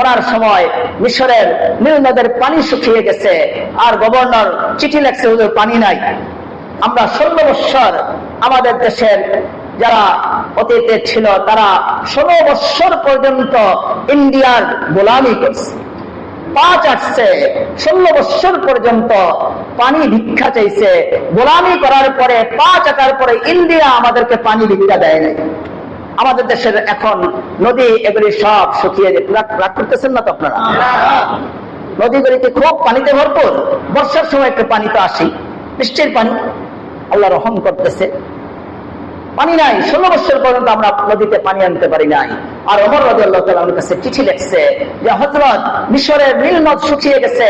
ওনার সময় মিশরের নীল নদের পানি শুকিয়ে গেছে, আর গভর্নর চিঠি লেখছে, হুজুর পানি নাই। আমরা 16 বৎসর আমাদের দেশের যারা অতীতে ছিল তারা 16 বৎসর পর্যন্ত ইন্ডিয়ার গোলামি করছে। 5 আসছে, 16 বৎসর পর্যন্ত পানি ভিক্ষা চাইছে। গোলামি করার পরে 5 আসার পরে ইন্ডিয়া আমাদেরকে পানি ভিক্ষা দেয় নাই। আমাদের দেশের এখন নদী এগুলি সব শুকিয়ে রাগ করতেছেন না তো আপনারা? নদীগুলিতে খুব পানিতে ভরপুর। বর্ষার সময় একটু পানি তো আসি, বৃষ্টির পানি, আল্লাহ রহম করতেছে। পানি নাই, 16 বছর পর্যন্ত আমরা নদীতে পানি আনতে পারি নাই। আর ওমর রাদিয়াল্লাহু তাআলা আমার কাছে চিঠি লিখছে যে হযরত মিশরের নীল নদ শুকিয়ে গেছে,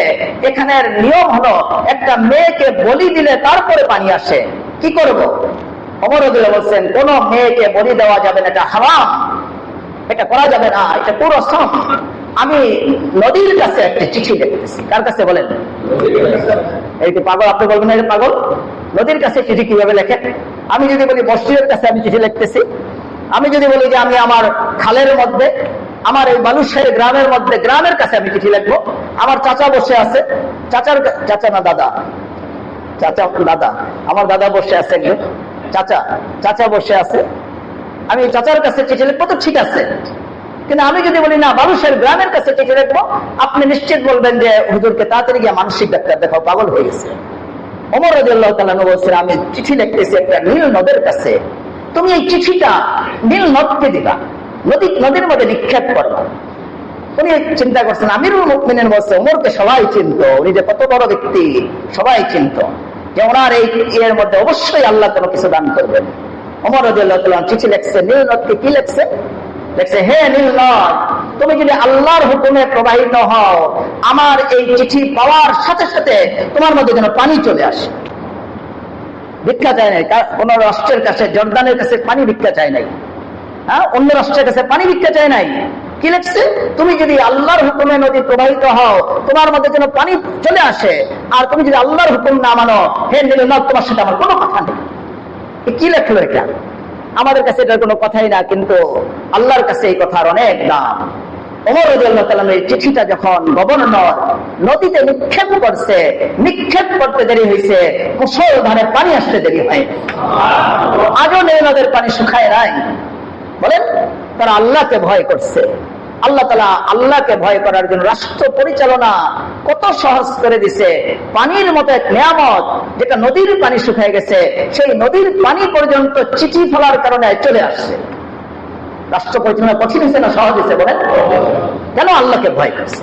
এখানের নিয়ম হলো একটা মেয়েকে বলি দিলে তারপরে পানি আসে, কি করব? ওমর রাদিয়াল্লাহু বলছেন কোন মেয়েকে বলি দেওয়া যাবে না, এটা হারাম, এটা করা যাবে না, এটা পুরো সব। আমি নদীর কাছে একটা চিঠি লিখতেছি। কার কাছে বলেন? এই তো পাগল, আপনি বলবেন না পাগল, নদীর কাছে চিঠি কিভাবে লেখে? আমি যদি বলি মসজিদের কাছে আমি চিঠি লিখতেছি, আমি যদি বলি যে আমি আমার খালের মধ্যে, আমার এই বালুশাহী গ্রামের মধ্যে, গ্রামের কাছে আমি চিঠি লিখবো, আমার চাচা বসে আছে, চাচা না দাদা, দাদা, আমার দাদা বসে আছে, একজন চাচা বসে আছে, আমি চাচার কাছে চিঠি লিখবো, তো ঠিক আছে। কিন্তু আমি যদি বলি না বালুশাহী গ্রামের কাছে চিঠি লিখবো, আপনি নিশ্চিত বলবেন যে হুজুরকে তাড়াতাড়ি গিয়ে মানসিক ডাক্তার দেখাও, পাগল হয়ে গেছে। ওমর রাদিয়াল্লাহু তাআলা বলছেন আমি চিঠি লিখতেছি একটা নীল নদের কাছে, তুমি এই চিঠিটা নীল নদকে দিবা, নদীর মধ্যে নিক্ষেপ করবা। উনি চিন্তা করছেন, আমিরুল মুমিনিন বলছে ওমরকে সবাই চিনত, উনি যে কত বড় ব্যক্তি সবাই চিনত, যে ওনার এই এর মধ্যে অবশ্যই আল্লাহ কোনো কিছু দান করবেন। ওমর রাদিয়াল্লাহু তাআলা চিঠি লিখছে, নীল নদকে কি লিখছে? লিখছে, হে নীল নদ, তুমি যদি আল্লাহর হুকুমে প্রবাহিত হও, আমার এই চিঠি পাওয়ার সাথে সাথে তোমার মধ্যে যেন পানি চলে আসে। ভিক্ষা চায় নাই কোন রাষ্ট্রের কাছে, জর্দানের কাছে পানি ভিক্ষা চায় নাই, অন্য রাষ্ট্রের কাছে পানি ভিক্ষা চায় নাই। কি লিখছে? তুমি যদি আল্লাহর হুকুমে নদী প্রবাহিত হও, তোমার মধ্যে যেন পানি চলে আসে। আর তুমি যদি আল্লাহর হুকুম না মানো, হে নীল নদ, তোমার সাথে আমার কোনো কথা নেই। কি লেখলো এটা? আমাদের কাছে এটার কোনো কথাই না, কিন্তু আল্লাহর কাছে এই কথার অনেক দাম। ওমর রাদিয়াল্লাহু তাআলা এই চিঠিটা যখন গভর্নর নদীতে নিক্ষেপ করছে, নিক্ষেপ করতে দেরি হয়েছে, মুষলধারে পানি আসতে দেরি হয়। আজও নীল নদের পানি শুকায় নাই। বলেন, তারা আল্লাহকে ভয় করছে। আল্লাহ তাআলা আল্লাহকে ভয় করার জন্য রাষ্ট্র পরিচালনা কত সহজ করে দিছে। পানির মতো এক নিয়ামত, যেটা নদীর পানি শুকিয়ে গেছে, সেই নদীর পানি পর্যন্ত চিঠি ফেলার কারণে চলে আসছে। রাষ্ট্র পরিচালনা কঠিন হয়েছে না সহজ হয়েছে? বলেন, কেন? আল্লাহকে ভয় করছে।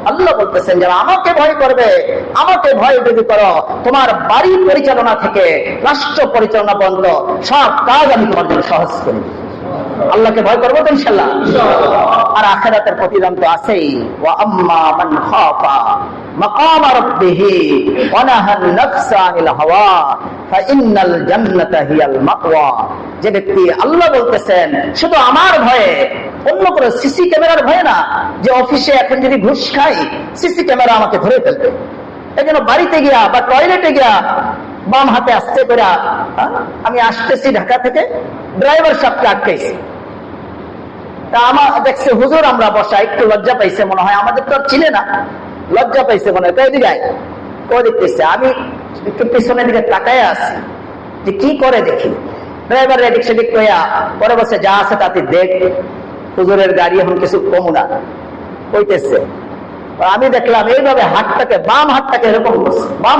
আল্লাহ বলতেছেন যারা আমাকে ভয় করবে, আমাকে ভয় যদি করো, তোমার বাড়ি পরিচালনা থেকে রাষ্ট্র পরিচালনা পর্যন্ত সব কাজ আমি তোমার জন্য সহজ করি। আল্লাহকে ভয় করবো তো ইনশাল্লাহ। আর আখিরাতের প্রতিদান তো আছেই। ওয়া আম্মা মান খাফা মাকাম রাব্বিহি ওয়া নাহান নাফসা আনিল হাওয়া ফাইন্নাল জান্নাতা হিয়াল মাওয়া। যে ব্যক্তি, আল্লাহ বলতেছেন, শুধু আমার ভয়ে, অন্য কোনো সিসি ক্যামেরার ভয়ে না, যে অফিসে এখন যদি ঘুষ খাই সিসি ক্যামেরা আমাকে ধরে ফেলবে, এই জন্য বাড়িতে গিয়া বা টয়লেটে গিয়া বাম হাতে আসতে করে আমি আসতেছি ঢাকা থেকে, ড্রাইভার সাহেবকে আটকাইছি, তা আমার দেখছে হুজুর আমরা বসা, একটু লজ্জা পাইছে মনে হয়, আমাদের তো আর ছিল না, লজ্জা পাইছে মনে হয়, কই দিকে কই দেখতেছে। আমি একটু পিছনের দিকে তাকায় আছি যে কি করে দেখি। ড্রাইভার এদিক সেদিক কইয়া পরে বসে যা আছে তাতে দেখ, হুজুরের গাড়ি এখন কিছু কম না কইতেছে। আমি দেখলাম এইভাবে হাতটাকে, বাম হাতটাকে এরকম করছে, বাম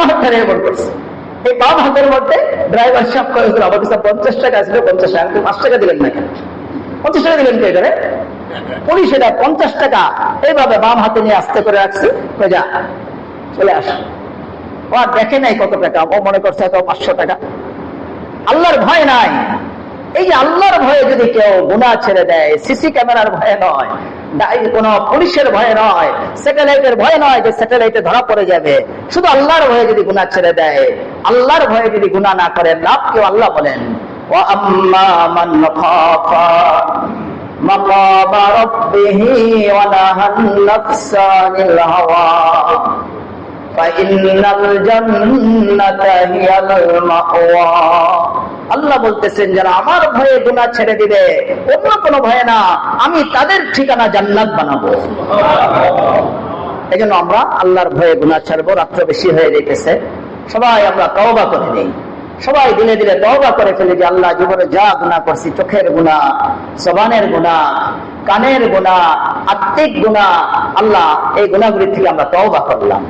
হাতটা এরকম করছে। এই বাম হাতের মধ্যে ড্রাইভার সাহেব কয়েছিল আমার কাছে 50 টাকা ছিল, 50 টাকা, 5 টাকা দিলেন না কেন? 50 টাকা দিলেন কে করে? পুলিশ এটা 50 টাকা এইভাবে বাম হাতে নিয়ে আস্তে করে রাখছে, যা চলে আসে। ও আর দেখে নাই কত টাকা, ও মনে করছে হয়তো 500 টাকা। আল্লাহর ভয় নাই। এই যে আল্লাহর ভয়ে যদি কেউ গুনাহ ছেড়ে দেয়, সিসি ক্যামেরার ভয়ে নয়, কোন পুলিশের ভয়ে নয়, স্যাটেলাইটের ভয়ে নয় যে স্যাটেলাইটে ধরা পড়ে যাবে, শুধু আল্লাহর ভয়ে যদি গুনাহ ছেড়ে দেয়, আল্লাহর ভয়ে যদি গুনাহ না করে, লাভ কেউ আল্লাহ বলেন ওয়া আম্মা মান খাফা মাকাম রাব্বিহি ওয়া নাহান নাফসা আনিল হাওয়া ফাইন্নাল জান্নাতা হিয়াল মাওয়া। আল্লাহ বলতেছেন যারা আমার ভয়ে গুনাহ ছেড়ে দিবে, অন্য কোনো ভয়ে না, আমি তাদের ঠিকানা জান্নাত বানাবো। এই জন্য আমরা আল্লাহর ভয়ে গুনাহ ছাড়বো। রাত্র বেশি হয়ে যেতেছে, সবাই আমরা তওবা করে নেই, সবাই দিনে দিনে তওবা করে ফেলে যে আল্লাহ জীবনে যা গুনাহ করছি, চোখের গুনাহ, জবানের গুনাহ, কানের গুনাহ, আত্মিক গুনাহ, আল্লাহ এই গুনাহগুলি থেকে আমরা তওবা করলাম,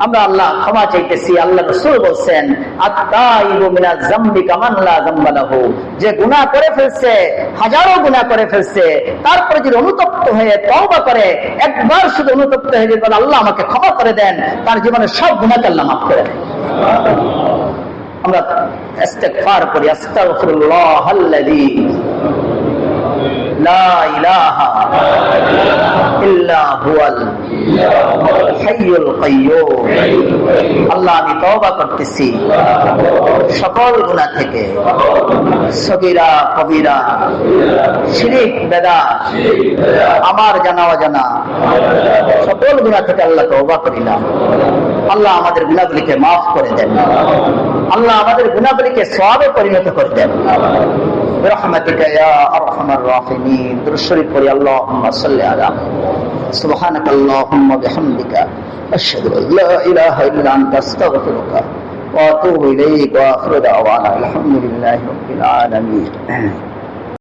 আমরা আল্লাহ ক্ষমা চাইতেছি। আল্লাহ রাসূল বলছেন আত-তাইবু মিনাজ যামবি কামান লা যামবা লাহু, যে গুনাহ করে ফেলছে, হাজারো গুনাহ করে ফেলছে, তারপরে যদি অনুতপ্ত হয়ে তওবা করে, একবার শুধু অনুতপ্ত হয়ে যদি আল্লাহ আমাকে ক্ষমা করে দেন, তার জীবনের সব গুনাহকে আল্লাহ মাফ করে দেন। আমরা ইস্তিগফার করি, আস্তাগফিরুল্লাহাল্লাযী লা ইলাহা ইল্লা হুয়াল হাইয়ুল কাইয়্যুম। আল্লাহ আমি তওবা করতেছি সকল গুনাহ থেকে, সগীরা কবিরা, শিরক বেদাত, আমার জানা অজানা সকল গুনাহ থেকে আল্লাহ তওবা করিলাম। আল্লাহ আমাদের গুনাহগুলিকে মাফ করে দেন, আল্লাহ আমাদের গুনাহগুলিকে সওয়াবে পরিণত করে দেন। বিরহমাতিকা ইয়া আরহামার রাহিমিন। দুরূদ শরীফ পড়ি। আল্লাহুম্মা সাল্লি আলা সুবহানাকাল্লাহুম্মা বিহামদিকা আশহাদু আল্লা ইলাহা ইল্লা আনতা আস্তাগফিরুকা ওয়া আতুবু ইলাইক ওয়া আখিরু দাওয়ানা আলহামদুলিল্লাহি রাব্বিল আলামিন।